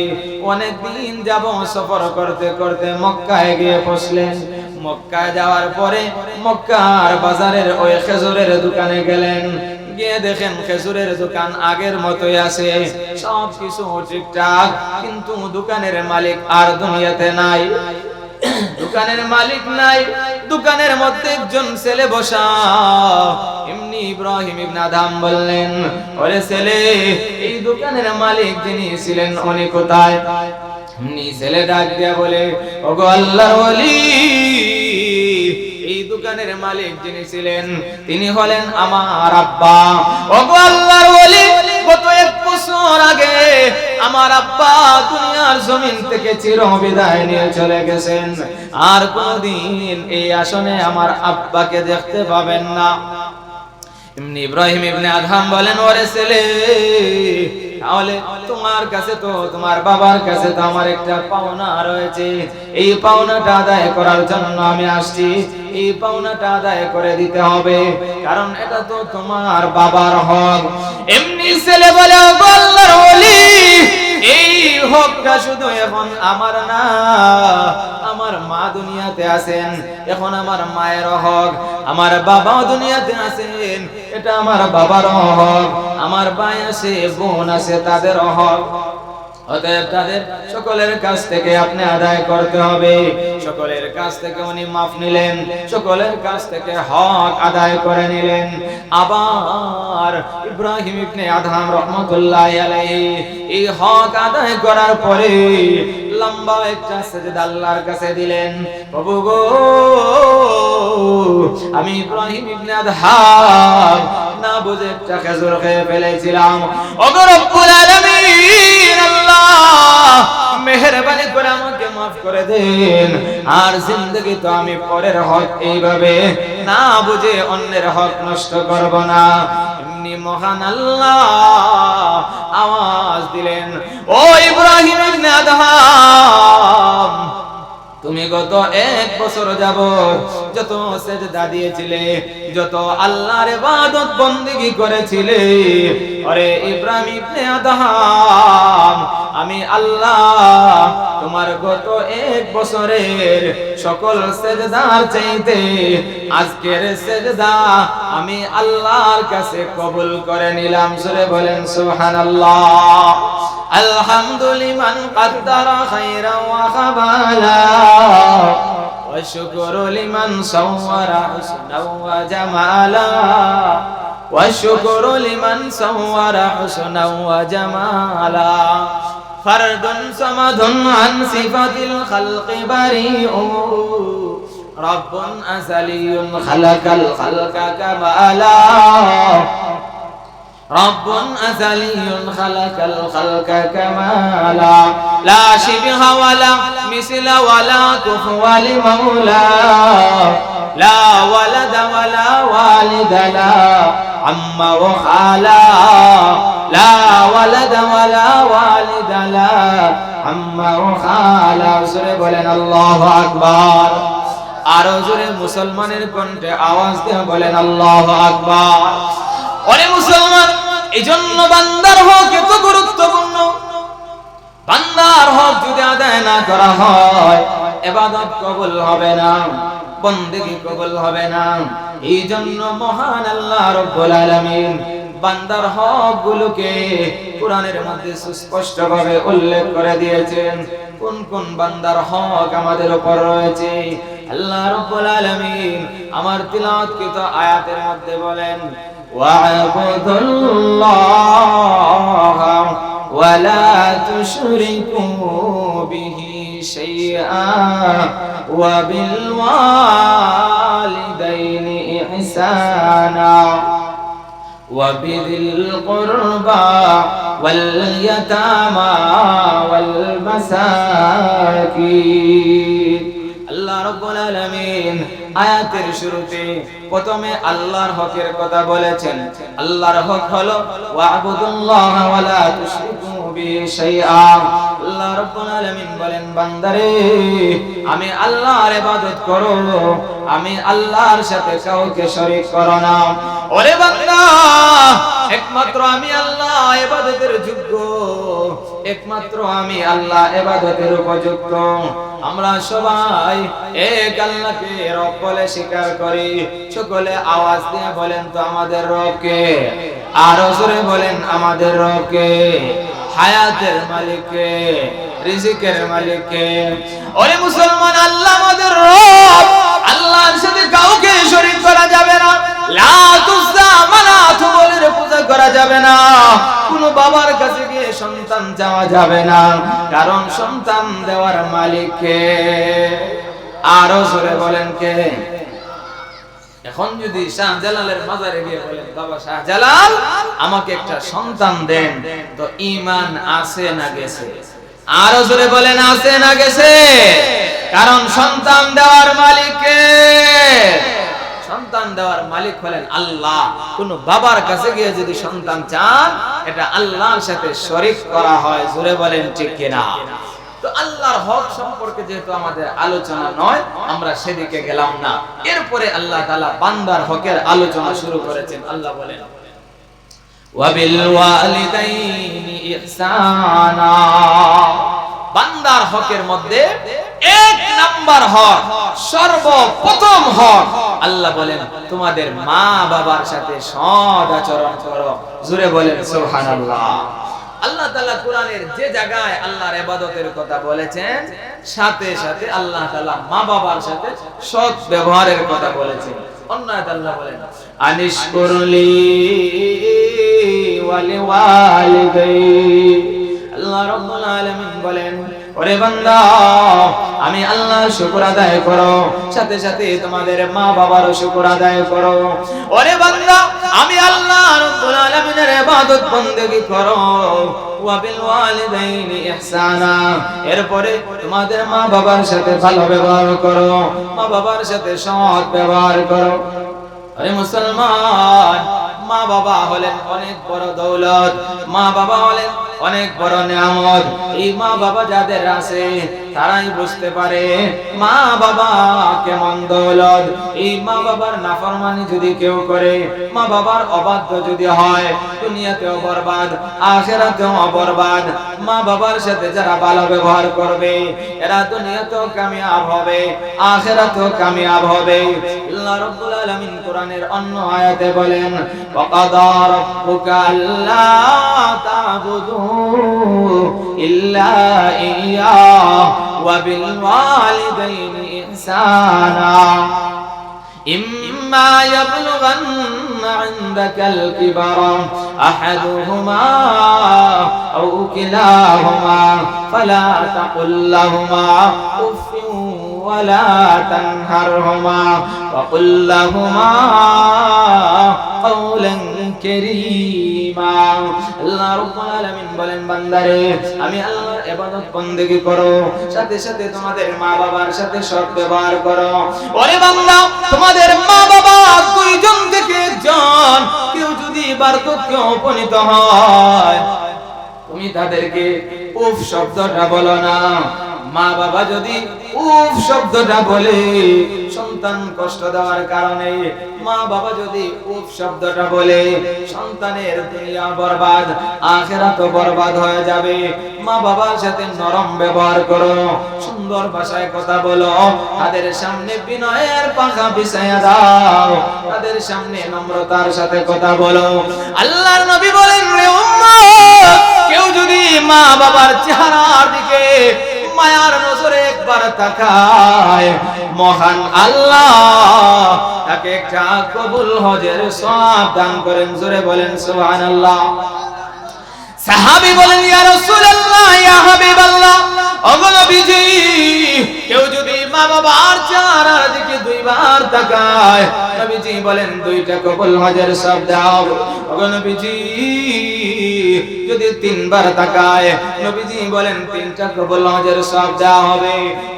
অনেক দিন যাব সফর করতে করতে মক্কায় গিয়ে পৌঁছলেন। মক্কায় যাওয়ার পরে মক্কার বাজারের ওই খেজুরের দোকানে গেলেন। গিয়ে দেখেন খেজুরের দোকান আগের মতোই আছে, সব কিছু ঠিকঠাক, কিন্তু দোকানের মালিক আর দুনিয়াতে নাই। দোকানের মালিক নাই, দোকানের মধ্যে একজন ছেলে বসা। এমনি ইব্রাহিম ইবনে আদহাম বললেন, ওরে ছেলে, এই দোকানের মালিক যিনি ছিলেন উনি কোথায়? এমনি ছেলে ডাক দিয়া বলে, ওগো আল্লাহর ওলি, এই দোকানের মালিক যিনি ছিলেন তিনি হলেন আমার আব্বা। ওগো আল্লাহর ওলি, গত 1 বছর আগে আমার আব্বা দুনিয়ার জমিন থেকে চিরবিদায় নিয়ে চলে গেছেন, আর কোনদিন এই আসনে আমার আব্বাকে দেখতে পাবেন না। এমনি ইব্রাহিম ইবনে আদহাম বলেন, ওরে ছেলে, তাহলে তোমার কাছে তো, তোমার বাবার কাছে তো আমার একটা পাওনা রয়েছে, এই পাওনাটা আদায় করার জন্য আমি আসছি। এই পাওনাটা আদায় করে দিতে হবে, কারণ এটা তো তোমার বাবার হক। এমনি ছেলে বলে, আল্লাহর ওলি, এই হকটা শুধু এখন আমার না, আমার মা দুনিয়াতে আছেন, এখন আমার মায়ের হক। আমার বাবাও দুনিয়াতে আছেন, এটা আমার বাবার হক। আমার ভাই আছে, বোন আছে, তাদের হক। অতএব তাদের সকলের কাছ থেকে আপনি আদায় করতে হবে। সকলের কাছ থেকে উনি মাফ নিলেন, সকলের কাছ থেকে হক আদায় করে নিলেন। আবার ইব্রাহিম ইবনে আদহাম রাহমাতুল্লাহি আলাইহি এই হক আদায় করার পরে লম্বা একটা সিজদা আল্লাহর কাছে দিলেন। প্রভু গো, আমি ইব্রাহিম ইবনে আদহাম না বুঝে একটা খেজুর খেয়ে ফেলেছিলাম। ওগো রব্বুল আলামিন, আল্লাহ মেহেরবানি করে আমাকে মাফ করে দেন। আর জিন্দেগি তো আমি পরের হক এইভাবে না বুঝে অন্যের হক নষ্ট করব না। এমনি মহান আল্লাহ আওয়াজ দিলেন, ও ইব্রাহিম ইবনে আদহাম, তুমি গত 1 বছর যাবত যত সিজদা দিয়েছিলে, যত আল্লাহর ইবাদত বندگی করেছিলে, আরে ইব্রাহিম ইবনে আদহাম, আমি আল্লাহ তোমার গত 1 বছরের সকল সিজদার চাইতে আজকের সিজদা আমি আল্লাহর কাছে কবুল করে নিলাম। সূরা বলেন সুবহানাল্লাহ। আলহামদুলিমান কদ্দারা খায়রা ওয়া খাবালা ওয়া শুকরু লিমান সাওয়ারা হুসনা ওয়া জামালা ওয়া শুকরু লিমান সাওয়ারা হুসনা ওয়া জামালা ফারদুন সামাদুন আন সিফাতিল খালকি বারিউ রাব্বুন আযালিয়ুন খালাকাল খালকা কামালা رب أزلي خلق الخلق كمالا لا شبه ولا مثل ولا كفوا لمولى لا ولد ولا والد لا عم وخالا لا ولد ولا والد لا عم وخالا سورة বলেন আল্লাহু আকবার। আরো জোরে মুসলমানের কণ্ঠে আওয়াজ দিয়ে বলেন আল্লাহু আকবার। ওরে মুসলমান, এজন্য বান্দার হক এত গুরুত্বপূর্ণ। বান্দার হক যদি আদায় না করা হয়, ইবাদত কবুল হবে না, বندگی কবুল হবে না। এইজন্য মহান আল্লাহ রাব্বুল আলামিন বান্দার হক গুলোকে কোরআনের মধ্যে সুস্পষ্টভাবে উল্লেখ করে দিয়েছেন। কোন কোন বান্দার হক আমাদের উপর রয়েছে আল্লাহ রাব্বুল আলামিন আমার তিলাওয়াতকৃত আয়াতের মধ্যে বলেন, واعبدوا الله ولا تشركوا به شيئا وبالوالدين إحسانا وبذي القربى واليتامى والمساكين। আল্লাহ রাব্বুল আলামিন আয়াতের শুরুতে প্রথমে আল্লাহর হকের কথা বলেছেন। আল্লাহর হক হলো ওয়া'বুদুল্লাহ ওয়া লা তুশরিকু বিহি শাইআ। আল্লাহ রাব্বুল আলামিন বলেন, বান্দারে আমি আল্লাহর ইবাদত করো, আমি আল্লাহর সাথে কাউকে শরীক করো না। ওরে বান্দা, একমাত্র আমি আল্লাহ ইবাদতের যোগ্য, একমাত্র আমি আল্লাহ ইবাদতের উপযুক্ত। আমরা সবাই এক আল্লাহকে রব বলে স্বীকার করি। সকলে আওয়াজ দিয়ে বলেন তো আমাদের রব কে? আরো জোরে বলেন আমাদের রব কে? হায়াতের মালিক কে? রিজিকের মালিক কে? ওরে মুসলমান, আল্লাহ আমাদের রব। আল্লাহর সাথে কাউকে শরীক করা যাবে না। লা তুযা মানাত বলে পূজা করা যাবে না। কোন বাবার কাছে গিয়ে সন্তান চাওয়া যাবে না, কারণ সন্তান দেওয়ার মালিক কে? আরো জোরে বলেন কে? এখন যদি শাহজালালের মাজারে গিয়ে বলেন, বাবা শাহজালাল আমাকে একটা সন্তান দেন, তো ঈমান আছে না গেছে? আরো জোরে বলেন আছে না গেছে? কারণ সন্তান দেওয়ার মালিক কে? সন্তান দেওয়ার মালিক হলেন আল্লাহ। কোন বাবার কাছে গিয়ে যদি সন্তান চান, এটা আল্লাহর সাথে শরীক করা হয়। জোরে বলেন ঠিক কিনা? তো আল্লাহর হক সম্পর্কে যেহেতু আমাদের আলোচনা নয়, আমরা সেদিকে গেলাম না। এরপরে আল্লাহ তাআলা বান্দার হকের আলোচনা শুরু করেছেন। আল্লাহ বলেন, ওয়াবিল ওয়ালিদাইনি ইহসানা। বান্দার হকের মধ্যে এক নাম্বার হক, সর্বপ্রথম হক, আল্লাহ বলেন তোমাদের মা বাবার সাথে সৎ আচরণ করো। জোরে বলেন সুবহানাল্লাহ। আল্লাহ তাআলা কোরআনের যে জায়গায় আল্লাহর ইবাদতের কথা বলেছেন, সাথে সাথে আল্লাহ তাআলা মা বাবার সাথে সৎ ব্যবহারের কথা বলেছেন। অন্য আয়াতে আল্লাহ বলেন, আনিশকুরলি ওয়ালিওয়ালিদাই। আল্লাহ রাব্বুল আলামিন বলেন, ওরে বান্দা, আমি আল্লাহর শুকর আদায় করো, সাথে সাথে তোমাদের মা বাবারও শুকর আদায় করো। ওরে বান্দা, আমি আল্লাহ রাব্বুল আলামিনের ইবাদত বندگی করো। ওয়াবিল ওয়ালিদাইনি ইহসানা। এরপরে তোমাদের মা বাবার সাথে ভালো ব্যবহার করো, মা বাবার সাথে সৎ ব্যবহার করো। আরে মুসলমান, মা বাবা হলেন অনেক বড় দৌলত, মা বাবা হলেন অনেক বড় নিয়ামত। এই মা বাবা যাদের আছে তারাই বুঝতে পারে মা বাবা কেমন দৌলত। এই মা বাবার নাফরমানি যদি কেউ করে, মা বাবার অবাধ্য যদি হয়, দুনিয়াতেও বরবাদ, আখিরাতেও বরবাদ। মা বাবার সাথে যারা ভালো ব্যবহার করবে, এরা দুনিয়াতেও কামিয়াব হবে, আখিরাতেও কামিয়াব হবে। আল্লাহ রাব্বুল আলামিন কোরআনের অন্য আয়াতে বলেন, ওয়াকাদা রাব্বুকা আল্লা তা'বুদু ইল্লা ইয়্যাহু ওয়া বিল ওয়ালিদাইনি ইহসানা। ইম্মা ইয়াবলুগান্না ইনদাকাল কিবারা আহাদুহুমা আও কিলাহুমা ফালা তাকুল লাহুমা উফিন ওয়ালা তানহারহুমা ওয়াকুল লাহুমা কাওলান কারীমা। আল্লাহ রাব্বুল আলামিন বলেন, বান্দারে, আমি আল্লাহর ইবাদত বندگی করো, সাথে সাথে তোমাদের মা বাবার সাথে সৎ ব্যবহার করো। ওরে বান্দা, তোমাদের মা বাবা দুইজন থেকে একজন কেউ যদি বার্ধক্যে উপনীত হয়, তুমি তাদেরকে উফ শব্দটা বলো না। মা বাবা যদি উফ শব্দটা বলে সন্তান কষ্ট দেওয়ার কারণে, মা বাবা যদি উফ শব্দটা বলে সন্তানের দুনিয়া বরবাদ, আখিরাতও বরবাদ হয়ে যাবে। মা বাবার সাথে নরম ব্যবহার করো, সুন্দর ভাষায় কথা বলো, তাদের সামনে বিনয়ের পাখা বিছায়া দাও, তাদের সামনে নম্রতার সাথে কথা বলো। আল্লাহর নবী বলেন, রে উম্মত, কেউ যদি মা বাবার চেহারার দিকে মায়ার নজরে একবার তাকায়, মহান আল্লাহ তাকে একটা কবুল হজের সওয়াব দান করেন। জোরে বলেন সুবহানাল্লাহ। সাহাবী বলেন, ইয়া রাসূলুল্লাহ, ইয়া হাবিবাল্লাহ, ওগো নবীজি, কেউ যদি মা বাবার চেহারার দিকে দুইবার তাকায়, নবীজি বলেন দুইটা কবুল হজের সওয়াব দাও। ওগো নবীজি, যদি তিনবার তাকায়, নবীজি বলেন তিনটা কবুল হজের সওয়াব দেওয়া হবে।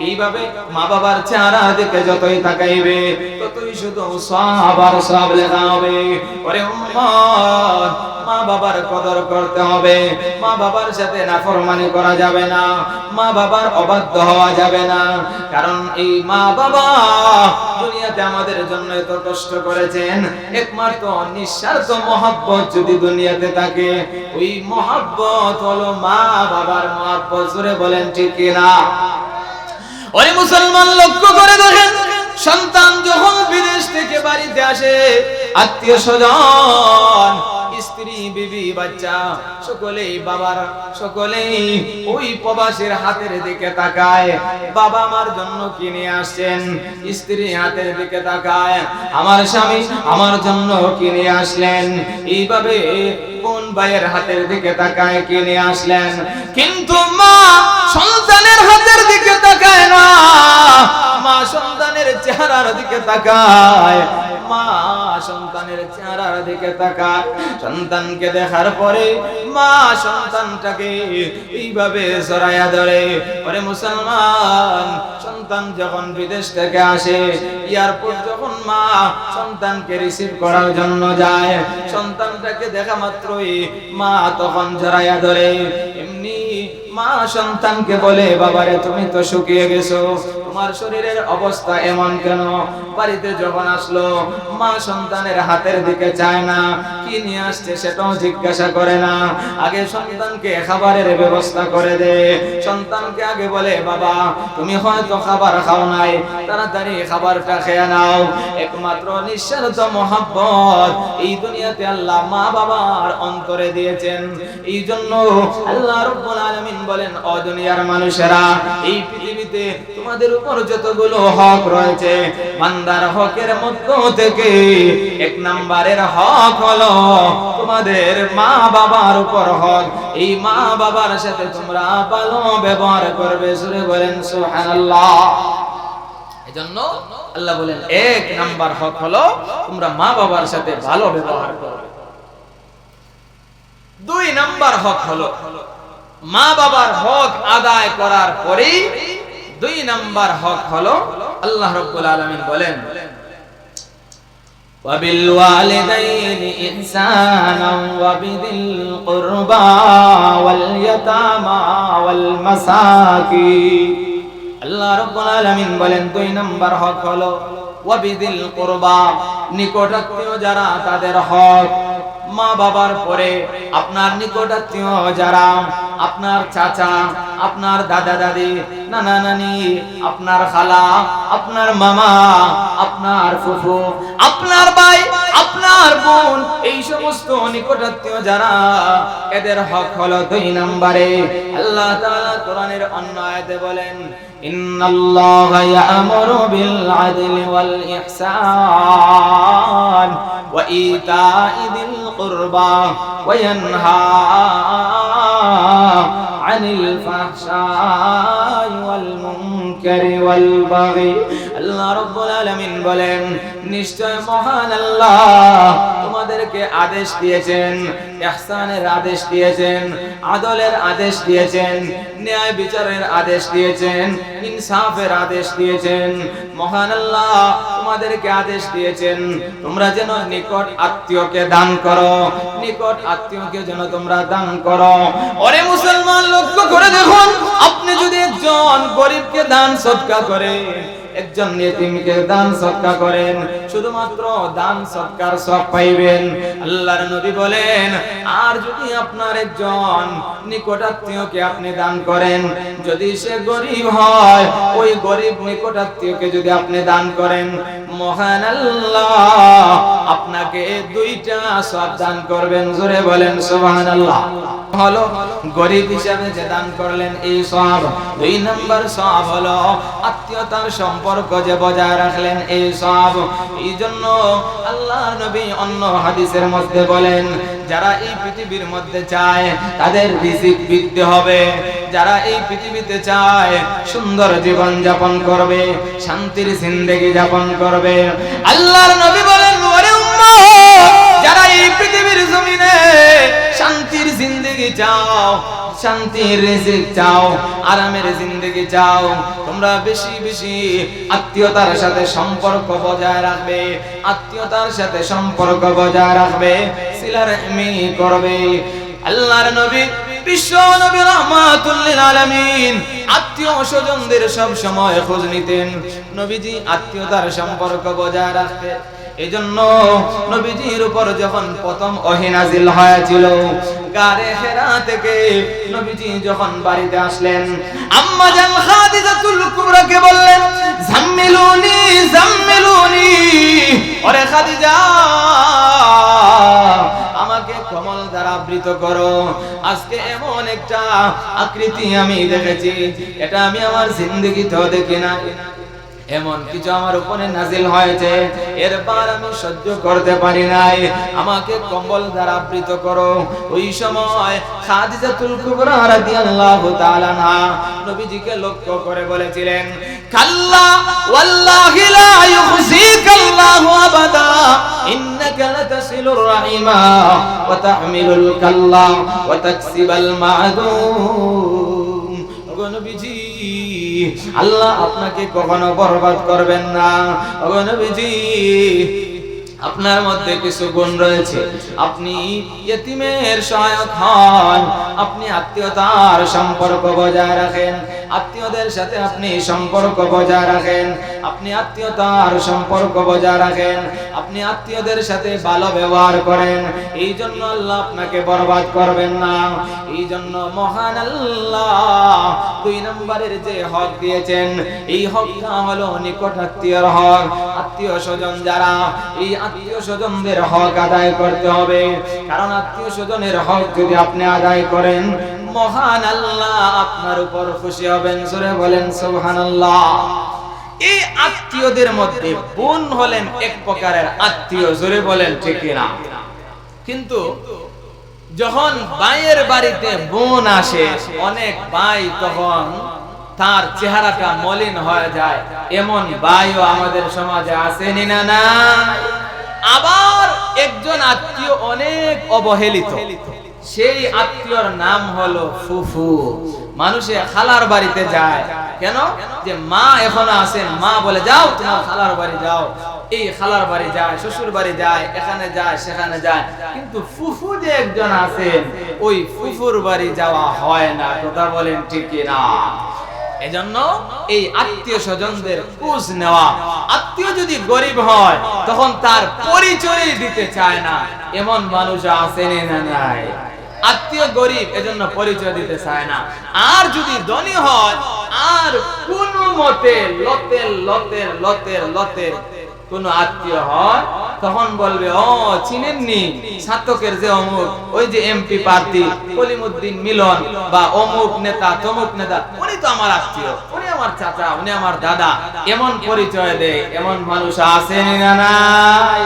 এইভাবে মা বাবার চেহারার দিকে যতই তাকাইবে, ততই শুধু সওয়াব আর সওয়াব লেখা হবে। ওরে উম্মত, মা বাবার কদর করতে হবে, মা বাবার সাথে নাফরমানি করা যাবে না, মা বাবার অবাধ্য হওয়া যাবে না। কারণ এই মা বাবা দুনিয়াতে আমাদের জন্য এত কষ্ট করেছেন, একমাত্র নিঃস্বার্থ মহব্বত যদি দুনিয়াতে থাকে, ওই মহব্বত হলো মা বাবার মহব্বত। জোরে বলেন ঠিক কিনা? ওই মুসলমান, লক্ষ্য করে দেখেন, সন্তান যখন বিদেশ থেকে বাড়িতে আসে, আত্মীয় স্বজন, স্ত্রী, বিবি, বাচ্চা সকলেই বাবার, সকলেই ওই প্রবাসীর হাতের দিকে তাকায়, বাবা আমার জন্য কি নিয়ে আসছেন। স্ত্রী হাতের দিকে তাকায়, আমার স্বামী আমার জন্য কি নিয়ে আসলেন। এইভাবে বোন ভাইয়ের হাতের দিকে তাকায়, কি নিয়ে আসলেন। কিন্তু মা সন্তানের হাতের দিকে তাকায় না, মা সন্তানের চেহারার দিকে তাকায়। মা সন্তানের চেহারার দিকে তাকায়। সন্তানকে দেখার পরে মা সন্তানটাকে এইভাবে জড়াইয়া ধরে। ওরে মুসলমান, সন্তান যখন বিদেশ থেকে আসে, এয়ারপোর্ট যখন মা সন্তানকে রিসিভ করার জন্য যায়, সন্তানটাকে দেখা মাত্রই মা তখন জড়াইয়া ধরে। এমনি মা সন্তানকে বলে, বাবারে তুমি তো শুকিয়ে গেছো, তোমার শরীরের অবস্থা এমন কেন? বাড়িতে যখন আসলো, মা সন্তানের হাতের দিকে চায় না, কি নিয়ে আসছে সেটাও জিজ্ঞাসা করে না। আগে সন্তানকে খাবারের ব্যবস্থা করে দে। সন্তানকে আগে বলে, বাবা তুমি হয়তো খাবার খাও নাই, তাড়াতাড়ি খাবারটা খেয়ে নাও। একমাত্র নিঃস্বার্থ মহব্বত এই দুনিয়াতে আল্লাহ মা বাবার অন্তরে দিয়েছেন। এই জন্য আল্লাহ রাব্বুল আলামিন বলেন, ও দুনিয়ার মানুষেরা, এই পৃথিবীতে তোমাদের উপর যতগুলো হক রয়েছে, বান্দার হকের মধ্য থেকে এক নম্বরের হক হলো তোমাদের মা বাবার উপর হক। এই মা বাবার সাথে তোমরা ভালো ব্যবহার করবে। জোরে বলেন সুবহানাল্লাহ। এজন্য আল্লাহ বলেন, এক নাম্বার হক হলো তোমরা মা বাবার সাথে ভালো ব্যবহার করবে। দুই নাম্বার হক হলো মা বাবার হক আদায় করার পরেই দুই নাম্বার হক হলো আল্লাহ রাব্বুল আলামিন বলেন, ওয়াবিল ওয়ালিদাইনি ইহসানান ওয়াবিদিল কুরবা ওয়াল ইয়াতামা ওয়াল মাসাকিন। আল্লাহ রাব্বুল আলামিন বলেন, দুই নাম্বার হক হলো ওয়াবিদিল কুরবা, নিকটাত্মীয় যারা তাদের হক। মা বাবার পরে আপনার নিকটাত্মীয় যারা, আপনার চাচা, আপনার দাদা দাদি, নানা নানি, আপনার খালা, আপনার মামা, আপনার ফুফু, আপনার ভাই, আপনার বোন, এই সমস্ত নিকটাত্মীয় যারা, এদের হক হলো দুই নম্বরে। আল্লাহ তাআলা কোরআনের অন্য আয়াতে বলেন, ইন্নাল্লাহা ইয়া'মুরু বিল আদলি ওয়াল ইহসান ওয়া ইতা'i যিল কুরবা ওয়া ইয়ানহা আনিল ফাহশাই ওয়াল মুনকারি ওয়াল বাগি। আল্লাহ রাব্বুল আলামিন বলেন, নিশ্চয় মহান আল্লাহ তোমাদেরকে আদেশ দিয়েছেন, ইহসানের আদেশ দিয়েছেন, আদলের আদেশ দিয়েছেন, ন্যায় বিচারের আদেশ দিয়েছেন, ইনসাফের আদেশ দিয়েছেন। মহান আল্লাহ তোমাদেরকে আদেশ দিয়েছেন তোমরা যেন নিকট আত্মীয়কে দান করো, নিকট আত্মীয়কে যেন তোমরা দান করো। ওরে মুসলমান, লক্ষ্য করে দেখুন, আপনি যদি একজন গরিবকে দান সদকা করেন, একজন ইতিমকে দান সদকা করেন, শুধুমাত্র দান সদকার সওয়াব পাইবেন। আল্লাহর নবী বলেন, আর যদি আপনার একজন নিকটাত্মীয়কে আপনি দান করেন, যদি সে গরিব হয়, ওই গরিব নিকটাত্মীয়কে যদি আপনি দান করেন, মহান আল্লাহ আপনাকে দুইটা সওয়াব দান করবেন। জোরে বলেন সুবহানাল্লাহ। হলো গরিব হিসাবে যে দান করলেন এই সওয়াব। দুই নাম্বার সওয়াব হলো আত্মীয়তার সম্পর্ক যে বজায় রাখলেন এই সওয়াব। এই জন্য আল্লাহর নবী অন্য হাদিসের মধ্যে বলেন, যারা এই পৃথিবীর মধ্যে চায় তাদের রিজিক বৃদ্ধি হবে, যারা এই পৃথিবীতে চায় সুন্দর জীবন যাপন করবে, শান্তির জিন্দেগি যাপন করবে, আল্লাহর নবী বলেন, ওরে উম্মত, যারা এই পৃথিবীর জমিনে শান্তির জিন্দেগি চাও, শান্তির রিজিক চাও, আরামের জিন্দেগি চাও, তোমরা বেশি বেশি আত্মীয়তার সাথে সম্পর্ক বজায় রাখবে, আত্মীয়তার সাথে সম্পর্ক বজায় রাখবে, সিলার রহমি করবে। আল্লাহর নবী বিশ্ব নবী রাহমাতুল লিল আলামিন আত্মীয় স্বজনদের সব সময় খোঁজ নিতেন। নবীজি আত্মীয়তার সম্পর্ক বজায় রাখতেন। এজন্য নবীজির উপর যখন প্রথম ওহী নাযিল হয়েছিল, গারে হেরা থেকে নবীজি যখন বাড়িতে আসলেন, আম্মা জান খাদিজাতুল কুবরাকে বললেন, জাম্মিলুনি জাম্মিলুনি, ওরে খাদিজা আমাকে কমল দ্বারা আবৃত করো। আজকে এমন একটা আকৃতি আমি দেখেছি, এটা আমি আমার জিন্দেগিতেও দেখি না। এমন কিছু আমার উপরে নাজিল হয়েছে, এরপর আমি সহ্য করতে পারি নাই, আমাকে কম্বল দ্বারা আবৃত করো। ওই সময় খাদিজাতুল কুবরা রাদিয়াল্লাহু তাআলা আনহা নবীজিকে লক্ষ্য করে বলেছিলেন, কাল্লা ওয়াল্লাহি লা ইউখজিকাল্লাহু আবাদা ইন্নাকা লাতাসিলুর রাহিমা ওয়া তাহমিলুল কাল্লা ওয়া তাকসিবাল মা'দুম। ওগো নবীজি, আল্লাহ আপনাকে কখনো বরবাদ করবেন না। ওগো নবীজি, আপনার মধ্যে কিছু গুণ রয়েছে, আপনি ইয়েতিমের সহায়ক হন, আপনি আত্মীয়তার সম্পর্ক বজায় রাখেন, আত্মীয়দের সাথে আপনি সম্পর্ক বজায় রাখেন, আপনি আত্মীয়তার সম্পর্ক বজায় রাখেন, আপনি আত্মীয়দের সাথে ভালো ব্যবহার করেন, এই জন্য আল্লাহ আপনাকে বরবাদ করবেন না। এই জন্য মহান আল্লাহ 2 নম্বরের যে হক দিয়েছেন, এই হকটা হলো নিকট আত্মীয়র হক। আত্মীয় স্বজন যারা, এই আত্মীয় স্বজনদের হক আদায় করতে হবে, কারণ আত্মীয় স্বজনের হক যদি আপনি আদায় করেন, মহান আল্লাহ আপনার উপর খুশি হবেন। জোরে বলেন সুবহানাল্লাহ। এই আত্মীয়দের মধ্যে বোন হলেন এক প্রকারের আত্মীয়, জোরে বলেন ঠিক কিনা। কিন্তু যখন ভাইয়ের বাড়িতে বোন আসে, অনেক ভাই তখন তার চেহারাটা মলিন হয়ে যায়, এমন ভাইও আমাদের সমাজে আসেনি না? না। আবার একজন আত্মীয় অনেক অবহেলিত, সেই আত্মীয়র নাম হলো ফুফু। মানুষে খালার বাড়িতে যায় কেন? যে মা এখনো আছেন, মা বলে যাও তোমার খালার বাড়ি যাও, এই খালার বাড়ি যায়, শ্বশুর বাড়ি যায়, এখানে যায় সেখানে যায়, কিন্তু ফুফু যে একজন আছেন, ওই ফুফুর বাড়ি যাওয়া হয় না। কথা বলেন ঠিক না? এজন্য এই আত্মীয় স্বজনদের খোঁজ নেওয়া। আত্মীয় যদি গরিব হয় তখন তার পরিচয় দিতে চায় না, এমন মানুষ আছেন না? নাই। আত্মীয় গরিব, এজন্য পরিচয় দিতে চায় না। আর যদি ধনী হয়, আর কোনো মতে লতের লতের লতের লতের কোন আত্মীয় হয়, তখন বলবে ও চিনেননি ছাত্রকের যে অমুক, ওই যে এমপি প্রার্থী কলিমউদ্দিন মিলন, বা অমুক নেতা তমুক নেতা, উনি তো আমার আত্মীয়, উনি আমার চাচা, উনি আমার দাদা, এমন পরিচয় দেয়। এমন মানুষ আছেন না? নাই।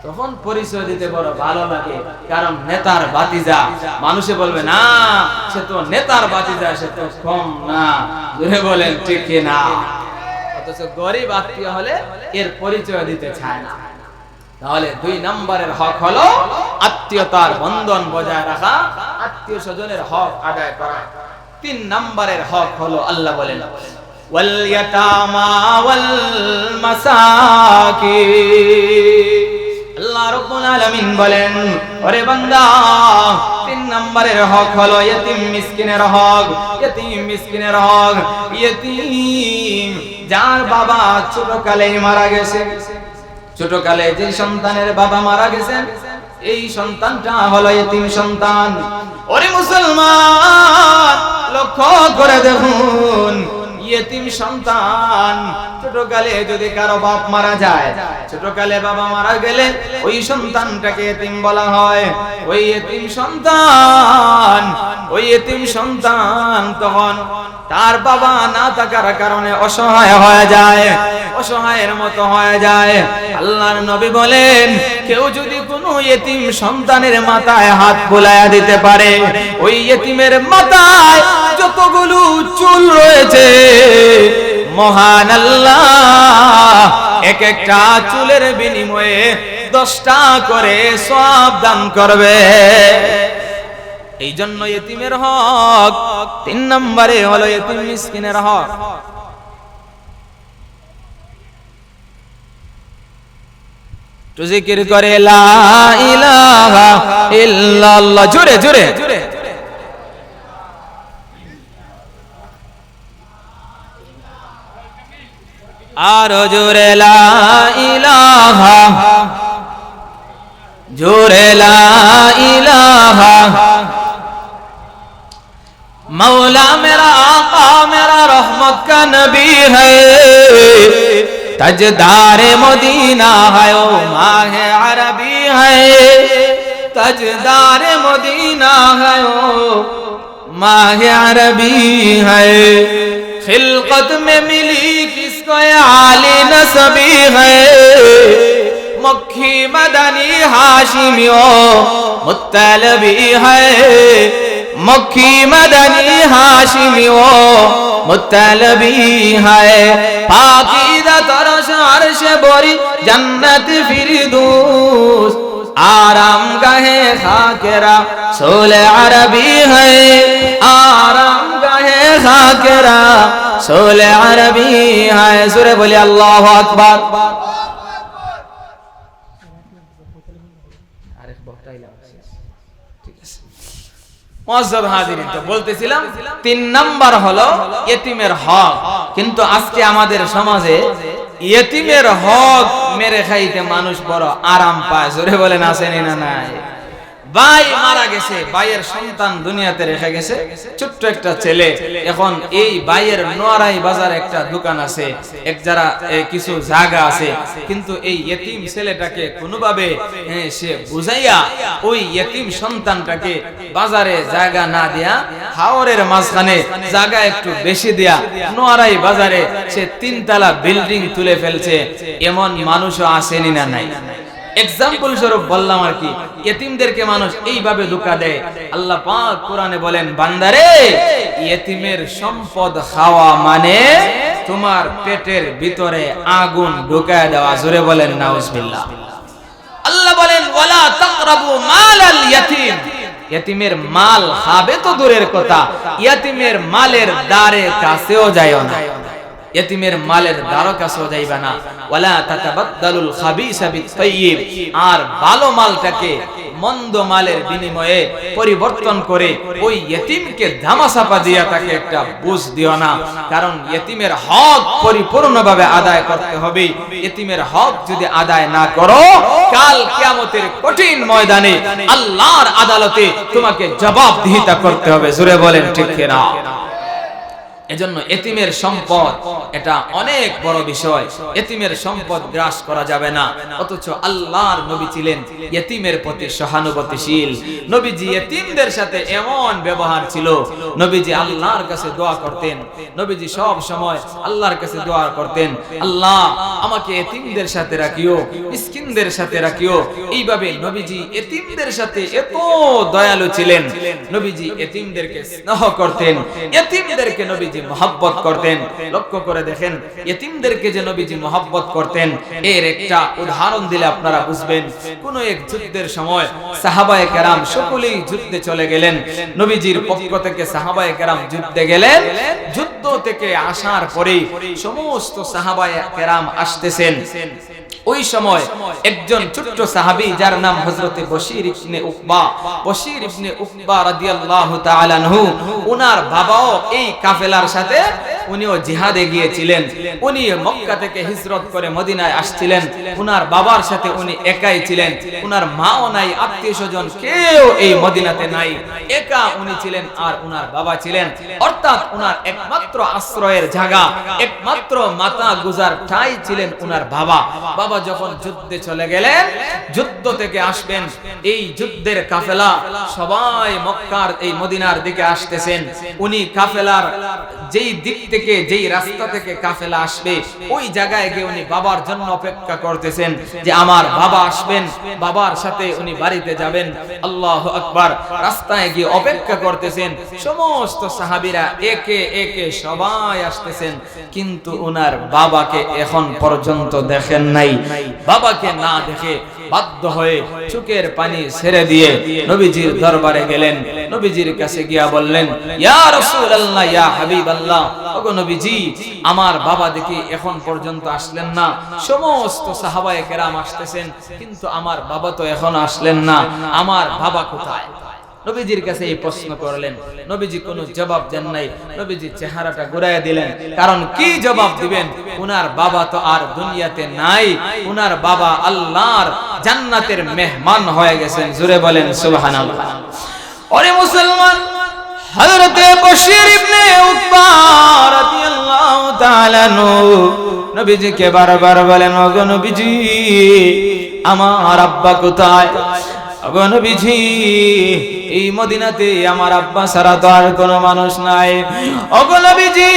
তখন পরিচয় দিতে বড় ভালো লাগে, কারণ নেতার ভাতিজা। মানুষে বলবে না সে তো নেতার ভাতিজা, সে তো কম না। জোরে বলেন ঠিক না? অথচ গরিব আত্মীয় হলে এর পরিচয় দিতে চায় না। তাহলে 2 নম্বরের হক হলো আত্মীয়তার বন্ধন বজায় রাখা, আত্মীয় স্বজনের হক আদায় করা। 3 নম্বরের হক হলো, আল্লাহ বলেন ওয়াল ইয়াতামা ওয়াল মাসাকিন। আল্লাহ রাব্বুল আলামিন বলেন, ওরে বান্দা, 3 নম্বরের হক হলো ইতিম মিসকিনের হক। ইতিম মিসকিনের হক, ইতিম যার বাবা ছোটকালেই মারা গেছে, ছোটকালে যে সন্তানের বাবা মারা গেছেন, এই সন্তানটা হলো ইতিম সন্তান। ওরে মুসলমান, লক্ষ্য করে দেখুন, ইতিম সন্তান ছোটকালে যদি কারো বাপ মারা যায়, ছোটকালে বাবা মারা গেলে ওই সন্তানটাকে ইতিম বলা হয়। ওই ইতিম সন্তান তখন তার বাবা না থাকার কারণে অসহায় হয়ে যায়, অসহায়ের মতো হয়ে যায়। আল্লাহর নবী বলেন, কেউ যদি কোনো ইতিম সন্তানের মাথায় হাত বুলায়া দিতে পারে, ওই ইতিমের মাথায় যতগুলো চুল রয়েছে, মহান আল্লাহ এক একটা চুলের বিনিময়ে 10টা করে সওয়াব দান করবে। এই জন্য ইতিমের হক 3 নম্বরে হলো ইতিম মিসকিনের হক। তো জিকির করে লা ইলাহা ইল্লাল্লাহ, জোরে জোরে আর জোরে লা ইলাহা, জোরে লা ইলাহা। मौला मेरा आका मेरा रहमत का नबी है, तजदार मदीना है, ओ माहे अरबी है, तजदार मदीना है, ओ माहे अरबी है। खिलकत में मिली किस तो आली नसबी है मक्खी मदनी हाशिमी ओ मुत्तलबी है मक्खी मदनी हाशिमी ओ मुत्तलबी है पाकीज़ा तरश अर्श बोरी जन्नत फिरदौस आराम गाहे खाकेरा सोले अरबी है आराम गाहे खाकेरा सोले अरबी है सुरे बोले अल्लाहु अकबर মুআজ্জাব হাজিরিন তো বলতেছিলাম 3 নাম্বার হলো ইতিমের হক কিন্তু আজকে আমাদের সমাজে ইতিমের হক মেরে খাইতে মানুষ বড় আরাম পায় জোরে বলেন আছেন না নাই ভাই মারা গেছে ভাইয়ের সন্তান দুনিয়াতে রেখে গেছে ছোট্ট একটা ছেলে এখন এই ভাইয়ের নোয়ারাই বাজার একটা দোকান আছে এক যারা কিছু জায়গা আছে কিন্তু এই ইতিম ছেলেটাকে কোনোভাবে সে বুঝাইয়া ওই ইতিম সন্তানটাকে বাজারে জায়গা না দিয়া হাওরের মাঝখানে জায়গা একটু বেশি দেয়া নোয়ারাই বাজারে সে 3 তলা বিল্ডিং তুলে ফেলছে এমন মানুষও আসেনি না নাই এক্সাম্পল স্বরূপ বললাম আর কি ইতিমদেরকে মানুষ এইভাবে ধোঁকা দেয় আল্লাহ পাক কোরআনে বলেন বান্দারে ইতিমের সম্পদ খাওয়া মানে তোমার পেটের ভিতরে আগুন ঢুকায় দেওয়া জোরে বলেন নাউজুবিল্লাহ আল্লাহ বলেন ওয়ালা তাকরাবু মালাল ইয়াতীম ইতিমের মাল খাবে তো দূরের কথা ইতিমের মালের দ্বারে কাছেও যায়ও না ইতিমের মালের দ্বারে কাছেও যাইবা না ওয়ালা তাতাবাদদালুল খাবিসা বিত-তাইয়্যিব আর ভালো মালটাকে মন্দ মালের বিনিময়ে পরিবর্তন করে ওই ইতিমকে ধামাচাপা দিয়া তাকে একটা বুঝ দিও না কারণ ইতিমের হক পরিপূর্ণভাবে আদায় করতে হবে ইতিমের হক যদি আদায় না করো কাল কিয়ামতের কঠিন ময়দানে আল্লাহর আদালতে তোমাকে জবাবদিহিতা করতে হবে জোরে বলেন ঠিক কি না এজন্য ইতিমের সম্পদ এটা অনেক বড় বিষয় ইতিমের সম্পদ গ্রাস করা যাবে না অথচ আল্লাহর নবী ছিলেন ইতিমের প্রতি সহানুভূতিশীল নবীজি ইতিমদের সাথে এমন ব্যবহার ছিল নবীজি আল্লাহর কাছে দোয়া করতেন নবীজি সব সময় আল্লাহর কাছে দোয়া করতেন আল্লাহ আমাকে ইতিমদের সাথে রাখিও মিসকিনদের সাথে রাখিও এইভাবে নবীজি ইতিমদের সাথে এত দয়ালু ছিলেন নবীজি ইতিমদেরকে স্নেহ করতেন ইতিমদেরকে নবীজি মোহাব্বত করতেন লক্ষ্য করে দেখেন ইতিমদেরকে যে নবীজি মোহাব্বত করতেন এর একটা উদাহরণ দিলে আপনারা বুঝবেন কোন এক যুদ্ধের সময় সাহাবায়ে কেরাম সকলেই যুদ্ধে চলে গেলেন নবীজির পক্ষ থেকে সাহাবায়ে কেরাম যুদ্ধে গেলেন যুদ্ধ থেকে আসার পরে সমস্ত সাহাবায়ে কেরাম আসতেছেন ওই সময় একজন ছোট্ট সাহাবী যার নাম হযরতে বশীর ইবনে উকবা রাদিয়াল্লাহু তাআলা আনহু ওনার বাবাও এই কাফেলার সাথে উনিও জিহাদে গিয়েছিলেন উনি মক্কা থেকে হিজরত করে মদিনায় আসছিলেন ওনার বাবার সাথে উনি একাই ছিলেন ওনার মাও নাই আত্মীয়স্বজন কেউ এই মদিনাতে নাই একা উনি ছিলেন আর ওনার বাবা ছিলেন অর্থাৎ ওনার একমাত্র আশ্রয়ের জায়গা একমাত্র মাতা গুজার ঠাই ছিলেন ওনার বাবা বাবা যখন যুদ্ধে চলে গেলেন যুদ্ধ থেকে আসবেন এই যুদ্ধের কাফেলা সবাই মক্কার এই মদিনার দিকে আসতেছেন উনি কাফেলার যেই দিক থেকে যেই রাস্তা থেকে কাফেলা আসবে ওই জায়গায় গিয়ে উনি বাবার জন্য অপেক্ষা করতেছেন যে আমার বাবা আসবেন বাবার সাথে উনি বাড়িতে যাবেন আল্লাহু আকবার রাস্তায় গিয়ে অপেক্ষা করতেছেন সমস্ত সাহাবীরা একে একে সবাই আসতেছেন কিন্তু ওনার বাবাকে এখন পর্যন্ত দেখেন নাই বাবাকে না দেখে বাধ্য হয়ে চোখের পানি ছেড়ে দিয়ে নবীজির দরবারে গেলেন নবীজির কাছে গিয়া বললেন ইয়া রাসূলুল্লাহ ইয়া হাবিবাল্লাহ ওগো নবীজি আমার বাবা দেখি এখন পর্যন্ত আসলেন না সমস্ত সাহাবায়ে কেরাম আসতেছেন কিন্তু আমার বাবা তো এখন আসলেন না আমার বাবা কোথায় নবীজির কাছে এই প্রশ্ন করলেন নবীজি কোনো জবাব দেন নাই নবীজি চেহারাটা ঘুরাইয়া দিলেন কারণ কি জবাব দিবেন উনার বাবা তো আর দুনিয়াতে নাই উনার বাবা আল্লাহর জান্নাতের মেহমান হয়ে গেছেন জোরে বলেন সুবহানাল্লাহ ওরে মুসলমান হযরতে বশীর ইবনে উকবা রাদিয়াল্লাহু তাআলা নবীজিকে বারবার বলেন ওগো নবীজি আমার আব্বা কোথায় ওগো নবীজি এই মদিনাতে আমার আব্বা ছাড়া তো আর কোনো মানুষ নাই। ওগো নবীজি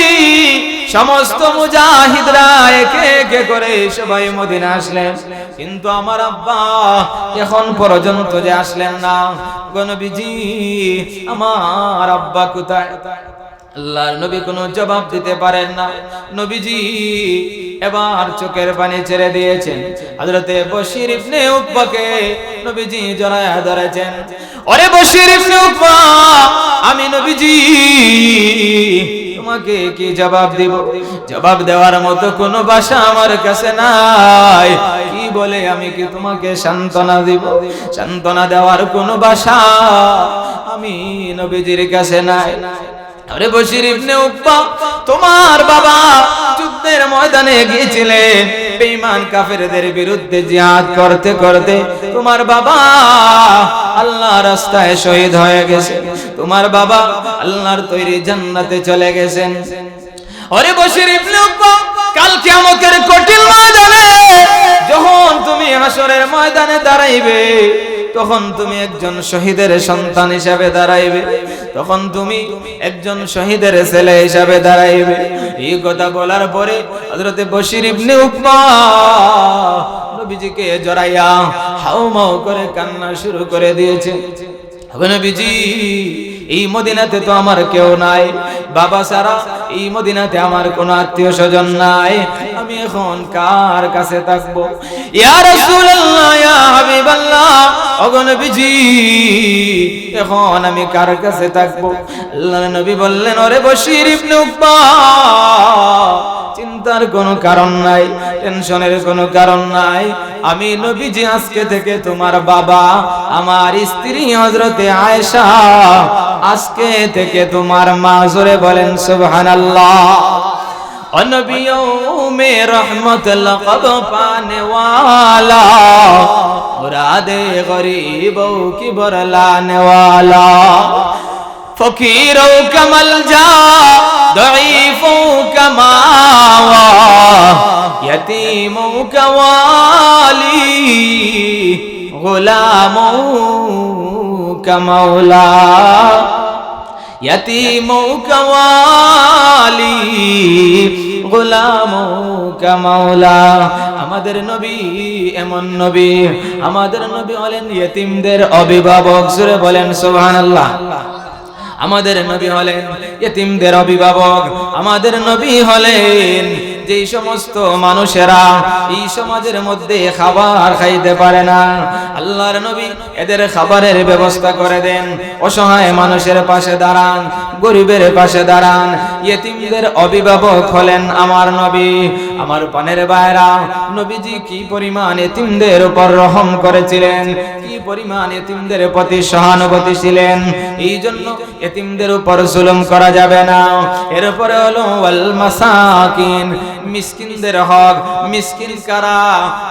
সমস্ত মুজাহিদরা একে একে করে সবাই মদিনা আসলেন, কিন্তু আমার আব্বা এখন পর্যন্ত যে আসলেন না। ওগো নবীজি আমার আব্বা কোথায়? আল্লাহর নবী কোনো জবাব দিতে পারেন না। নবীজি এবার চোখের পানি ছেড়ে দিয়েছেন। হযরতে বশির ইবনে উকবাকে নবীজি জড়ায়া ধরেছেন। ওরে বশির ইবনে উকবা, আমি নবীজি তোমাকে কি জবাব দিব? জবাব দেওয়ার মতো কোনো ভাষা আমার কাছে নাই। কি বলে আমি কি তোমাকে সান্ত্বনা দিব? সান্ত্বনা দেওয়ার কোনো ভাষা আমি নবীজির কাছে নাই। আরে বশির ইবনে উকবা, তোমার বাবা যুদ্ধের ময়দানে গিয়েছিলেন, বেঈমান কাফেরদের বিরুদ্ধে জিহাদ করতে করতে তোমার বাবা আল্লাহর রাস্তায় শহীদ হয়ে গেছে। তোমার বাবা আল্লাহর তৈরি জান্নাতে চলে গেছেন। আরে বশির ইবনে উকবা, কাল কিয়ামতের কঠিন ময়দানে যখন তুমি হাসরের ময়দানে দাঁড়াইবে, তখন তুমি একজন শহীদের সন্তান হিসাবে দাঁড়াইবে, তখন তুমি একজন শহীদের ছেলে হিসাবে দাঁড়াইবে। এই কথা বলার পরে হযরতে বশির ইবনে উকবা নবীজিকে জড়াইয়া হাউমাউ করে কান্না শুরু করে দিয়েছে। ওগো নবীজি এই মদিনাতে তো আমার কেউ নাই, বাবা ছাড়া এই মদিনাতে আমার কোনো আত্মীয় স্বজন নাই, আমি এখন কার কাছে থাকবো? ইয়া রাসূলুল্লাহ, ইয়া হাবিবাল্লাহ, ওগো নবীজি এখন আমি কার কাছে থাকবো? আল্লাহর নবী বললেন, ওরে বশির ইবনে উকবা, চিন্তার কোনো কারণ নাই, টেনশনের কোনো কারণ নাই। আমি নবীজি আজকে থেকে তোমার বাবা, আমার স্ত্রী হযরতে আয়েশা আজকে থেকে তোমার মা। জোরে বলেন সুবহানাল্লাহ। और नबियों में रहमत लक़ब पाने वाला, मुरादे गरीबों की बरलाने वाला, फकीरों का मलजा दईफों का मावा, यतीमों का वाली, गुलामों का मौला, यतीमों का वाली, गुलामों का मौला। আমাদের নবী এমন নবী, আমাদের নবী হলেন ইয়েতিমদের অভিভাবক। জোরে বলেন সুবহানাল্লাহ। আমাদের নবী হলেন ইয়েতিমদের অভিভাবক। আমাদের নবী হলেন যেই সমস্ত মানুষেরা এই সমাজের মধ্যে খাবার খাইতে পারে না, আল্লাহর নবী এদের খাবারের ব্যবস্থা করে দেন। অসহায় মানুষের পাশে দাঁড়ান, গরিবের পাশে দাঁড়ান। ইয়েতিমদের অভিভাবক হলেন আমার নবী। আমার পানের ভাইরা, নবীজি কি পরিমাণ ইয়েতিমদের উপর রহম করেছিলেন, কি পরিমাণ ইয়েতিমদের প্রতি সহানুভূতি ছিলেন। এই জন্য ইয়েতিমদের উপর জুলুম করা যাবে না। এরপরে হলো ওয়াল মাসাকিন, মিসকিনদের হক। মিসকিন কারা?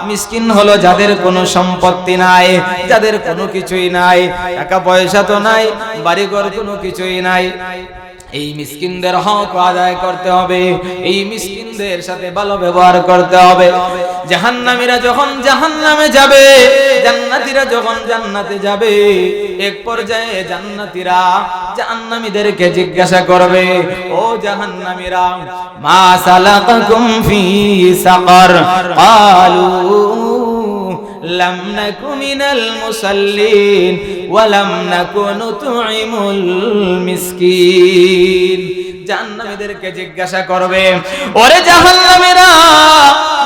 মিসকিন হলো যাদের কোনো সম্পত্তি নাই, যাদের কোনো কিছুই নাই, টাকা পয়সা তো নাই, বাড়িঘর কোনো কিছুই নাই। এই মিসকিনদের হক আদায় করতে হবে, এই মিসকিনদের সাথে ভালো ব্যবহার করতে হবে। জাহান্নামীরা যখন জাহান্নামে যাবে, জান্নাতীরা যখন জান্নাতে যাবে, এক পর্যায়ে জান্নাতীরা জাহান্নামীদেরকে জিজ্ঞাসা করবে, ও জাহান্নামীরা, মা সালাকাকুম ফি সাকার? ক্বালু লাম নাকু মিনাল মুসাল্লিন ওয়া লাম নাকু নুতঈমুল মিসকিন। জাহান্নামীদেরকে জিজ্ঞাসা করবে, ওরে জাহান্নামীরা,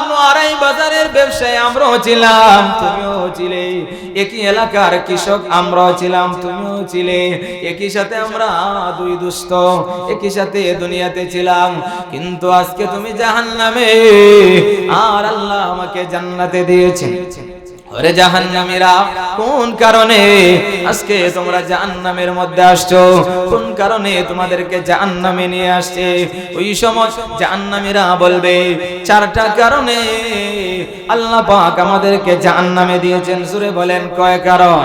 নোয়ারাই বাজারের ব্যবসায়ী আমরাও ছিলাম, তুমিও ছিলে, একই এলাকার কৃষক আমরাও ছিলাম, তুমিও ছিলে, একই সাথে আমরা দুই দুস্থ, একই সাথে দুনিয়াতে ছিলাম, কিন্তু আজকে তুমি জাহান্নামে, আর আল্লাহ আমাকে জান্নাতে দিয়েছে। ওরে জাহান্নামীরা, কোন কারণে আজকে তোমরা জাহান্নামের মধ্যে আসছো? কোন কারণে তোমাদেরকে জাহান্নামে নিয়ে আসছে? ওই সময় জাহান্নামীরা বলবে, চারটা কারণে আল্লাহ পাক আমাদেরকে জাহান্নামে দিয়েছেন। সূরা বলেন কয় কারণ?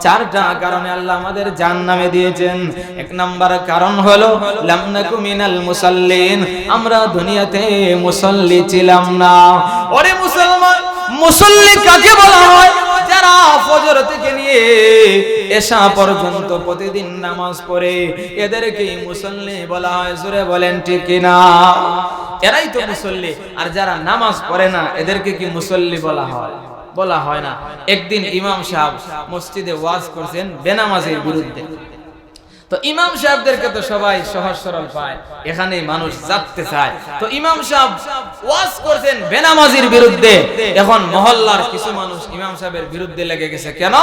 চারটা কারণে আল্লাহ আমাদের জাহান্নামে দিয়েছেন। এক নাম্বার কারণ হলো লাম নাকু মিনাল মুসাল্লিন, আমরা দুনিয়াতে মুসল্লি ছিলাম না। ওরে মুসলমান, মুসল্লি কাকে বলা হয়? যারা ফজর থেকে নিয়ে এশা পর্যন্ত প্রতিদিন নামাজ পড়ে এদেরকে মুসল্লি বলা হয়। জোরে বলেন ঠিক কিনা? এরাই তো মুসল্লি। আর যারা নামাজ পড়ে না এদেরকে কি মুসল্লি বলা হয়? বলা হয় না। একদিন ইমাম সাহেব মসজিদে ওয়াজ করছেন বেনামাজির বিরুদ্ধে। তো ইমাম সাহেবদেরকে তো সবাই সহজ সরল পায়, এখানেই মানুষ জানতে চায়। তো ইমাম সাহেব ওয়াজ করছেন বেনামাজির বিরুদ্ধে। এখন মহল্লার কিছু মানুষ ইমাম সাহেবের বিরুদ্ধে লেগে গেছে। কেন?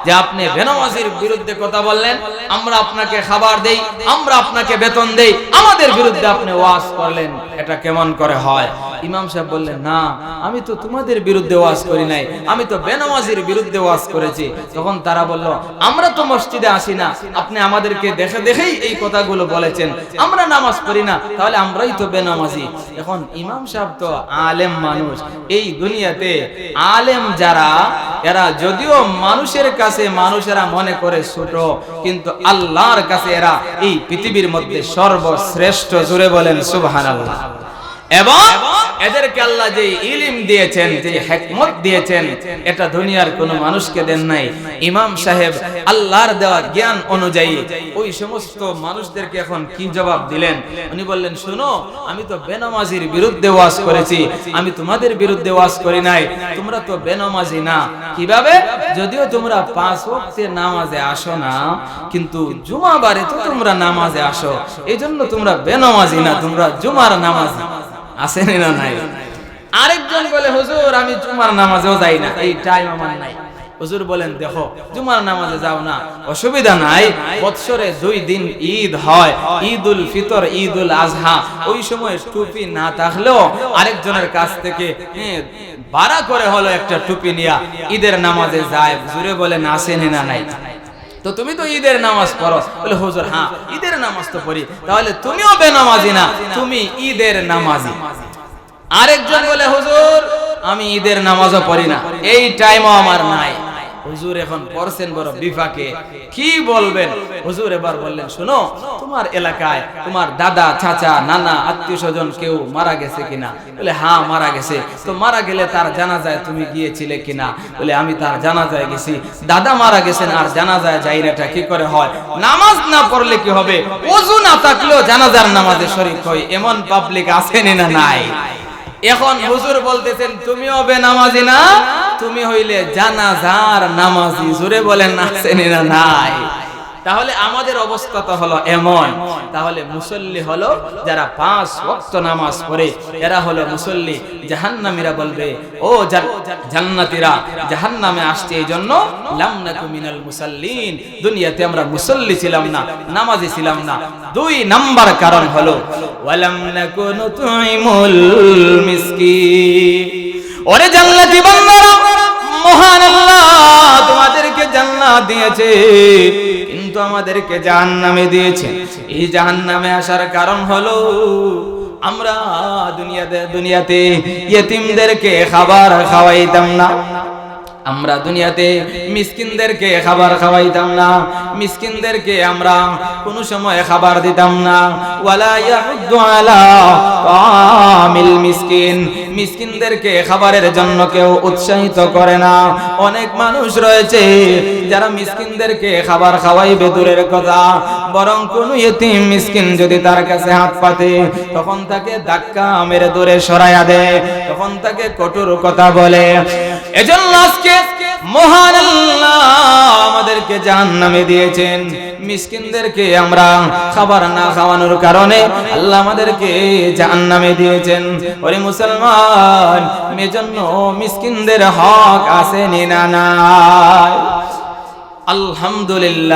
যে আপনি বেনামাজির বিরুদ্ধে কথা বললেন, আমরা আপনাকে খাবার দেই, আমরা আপনাকে বেতন দেই, আমাদের বিরুদ্ধে আপনি ওয়াজ করলেন, এটা কেমন করে হয়? ইমাম সাহেব বললেন, না, আমি তো তোমাদের বিরুদ্ধে ওয়াজ করি নাই, আমি তো বেনামাজির বিরুদ্ধে ওয়াজ করেছি। তখন তারা বলল, আমরা তো মসজিদে আসি না, আপনি আমাদেরকে দেখে দেখেই এই কথাগুলো বলেছেন, আমরা নামাজ পড়ি না, তাহলে আমরাই তো বেনামাজি। এখন ইমাম সাহেব তো আলেম মানুষ। এই দুনিয়াতে আলেম যারা, এরা যদিও মানুষের কাছে মানুষেরা মনে করে ছোট, কিন্তু আল্লাহর কাছে এরা এই পৃথিবীর মধ্যে সর্বশ্রেষ্ঠ। জোরে বলেন সুবহানাল্লাহ। এবং এদেরকে আল্লাহ যে ইলম দিয়েছেন, যে হিকমত দিয়েছেন, এটা দুনিয়ার কোনো মানুষকে দেন নাই। ইমাম সাহেব আল্লাহর দেওয়া জ্ঞান অনুযায়ী ওই সমস্ত মানুষদেরকে এখন কি জবাব দিলেন? উনি বললেন, শুনো, আমি তো বেনামাজির বিরুদ্ধে ওয়াজ করেছি, আমি তোমাদের বিরুদ্ধে ওয়াজ করি নাই। তোমরা তো বেনামাজি না। কিভাবে? যদিও তোমরা 5 ওয়াক্তের নামাজে আসো না, কিন্তু জুমাবারে তো তোমরা নামাজে আসো, এইজন্য তোমরা বেনামাজি না, তোমরা জুমার নামাজি। আসেন না নাই? আরেকজন বলে, হুজুর আমি জুমার নামাজেও যাই না, এই টাইম আমার নাই। হুজুর বলেন, দেখো জুমার নামাজে যাও না, অসুবিধা নাই, বৎসরে 2 দিন ঈদ হয়, ঈদুল ফিতর, ঈদুল আজহা। ওই সময় টুপি না থাকলেও আরেকজনের কাছ থেকে ভাড়া করে হলো একটা টুপি নিয়া ঈদের নামাজে যায়। জুরে বলেন, আসেন না নাই? তো তুমি তো ঈদের নামাজ পড়ো। বলে, হুজুর হ্যাঁ ঈদের নামাজ তো পড়ি। তাহলে তুমিও বেনামাজি না, তুমি ঈদের নামাজি। আরেকজন বলে, হুজুর আমি ঈদের নামাজও পড়ি না, এই টাইমও আমার নাই। হুজুর এখন পড়ছেন বড় বিপাকে, কি বলবেন? হুজুর এবার বললেন, শুনো, তোমার এলাকায় তোমার দাদা, চাচা, নানা, আত্মীয় স্বজন কেউ মারা গেছে কিনা? বলে, হ্যাঁ মারা গেছে। তো মারা গেলে তার জানাজায় তুমি গিয়েছিলে কিনা? বলে, আমি তার জানাজায় গেছি। দাদা মারা গেছেন আর জানাজায় যাই না, এটা কি করে হয়? নামাজ না পড়লে কি হবে? ওযু না থাকলেও জানাজার নামাজে শরীক হয়, এমন পাবলিক আছেন না নাই? এখন হুজুর বলতেছেন, তুমিও বেনামাজি না, তুমি হইলে জানাজার নামাজি। জোরে বলেন, আছেন না নাই? তাহলে আমাদের অবস্থা তো হলো এমন। তাহলে মুসল্লি হলো যারা 5 ওয়াক্ত নামাজ পড়ে, এরা হলো মুসল্লি। জাহান্নামীরা বলবে, ও জান্নাতীরা জাহান্নামে আসছে এইজন্য লাম নাকু মিনাল মুসাল্লিন, দুনিয়াতে আমরা মুসল্লি ছিলাম না, নামাজি ছিলাম না। 2 নাম্বার কারণ হলো ওয়ালাম নাকু নুতুইমুল মিসকিন। ওরে জান্নাতি বান্দারা, মহান আল্লাহ তোমাদেরকে জান্নাত দিয়েছে, কিন্তু আমাদেরকে জাহান্নামে দিয়েছে। এই জাহান্নামে আসার কারণ হলো আমরা দুনিয়াতে ইয়েতিমদেরকে খাবার খাওয়াইতাম না, আমরা দুনিয়াতে মিসকিনদেরকে খাবার খাওয়াইতাম না, মিসকিনদেরকে আমরা কোনো সময় খাবার দিতাম না। ওয়ালা ইয়াহুদ্দু আলা তামিল মিসকিন, মিসকিনদেরকে খাবারের জন্য কেউ উৎসাহিত করে না। অনেক মানুষ রয়েছে যারা মিসকিনদেরকে খাবার খাওয়াইবে দূরের কথা, বরং কোন ইতিম মিসকিন যদি তার কাছে হাত পাতে তখন তাকে ধাক্কা মেরে দূরে সরাইয়া দেয়, তখন তাকে কঠোর কথা বলে। এজন্য আজকে মহান আল্লাহ আমাদেরকে জাহান্নামে দিয়েছেন। মিসকিনদেরকে আমরা খাবার না খাওয়ানোর কারণে আল্লাহ আমাদেরকে জাহান্নামে দিয়েছেন। ওরে মুসলমান, এজন্য মিসকিনদের হক আছে না নাই? আলহামদুলিল্লাহ।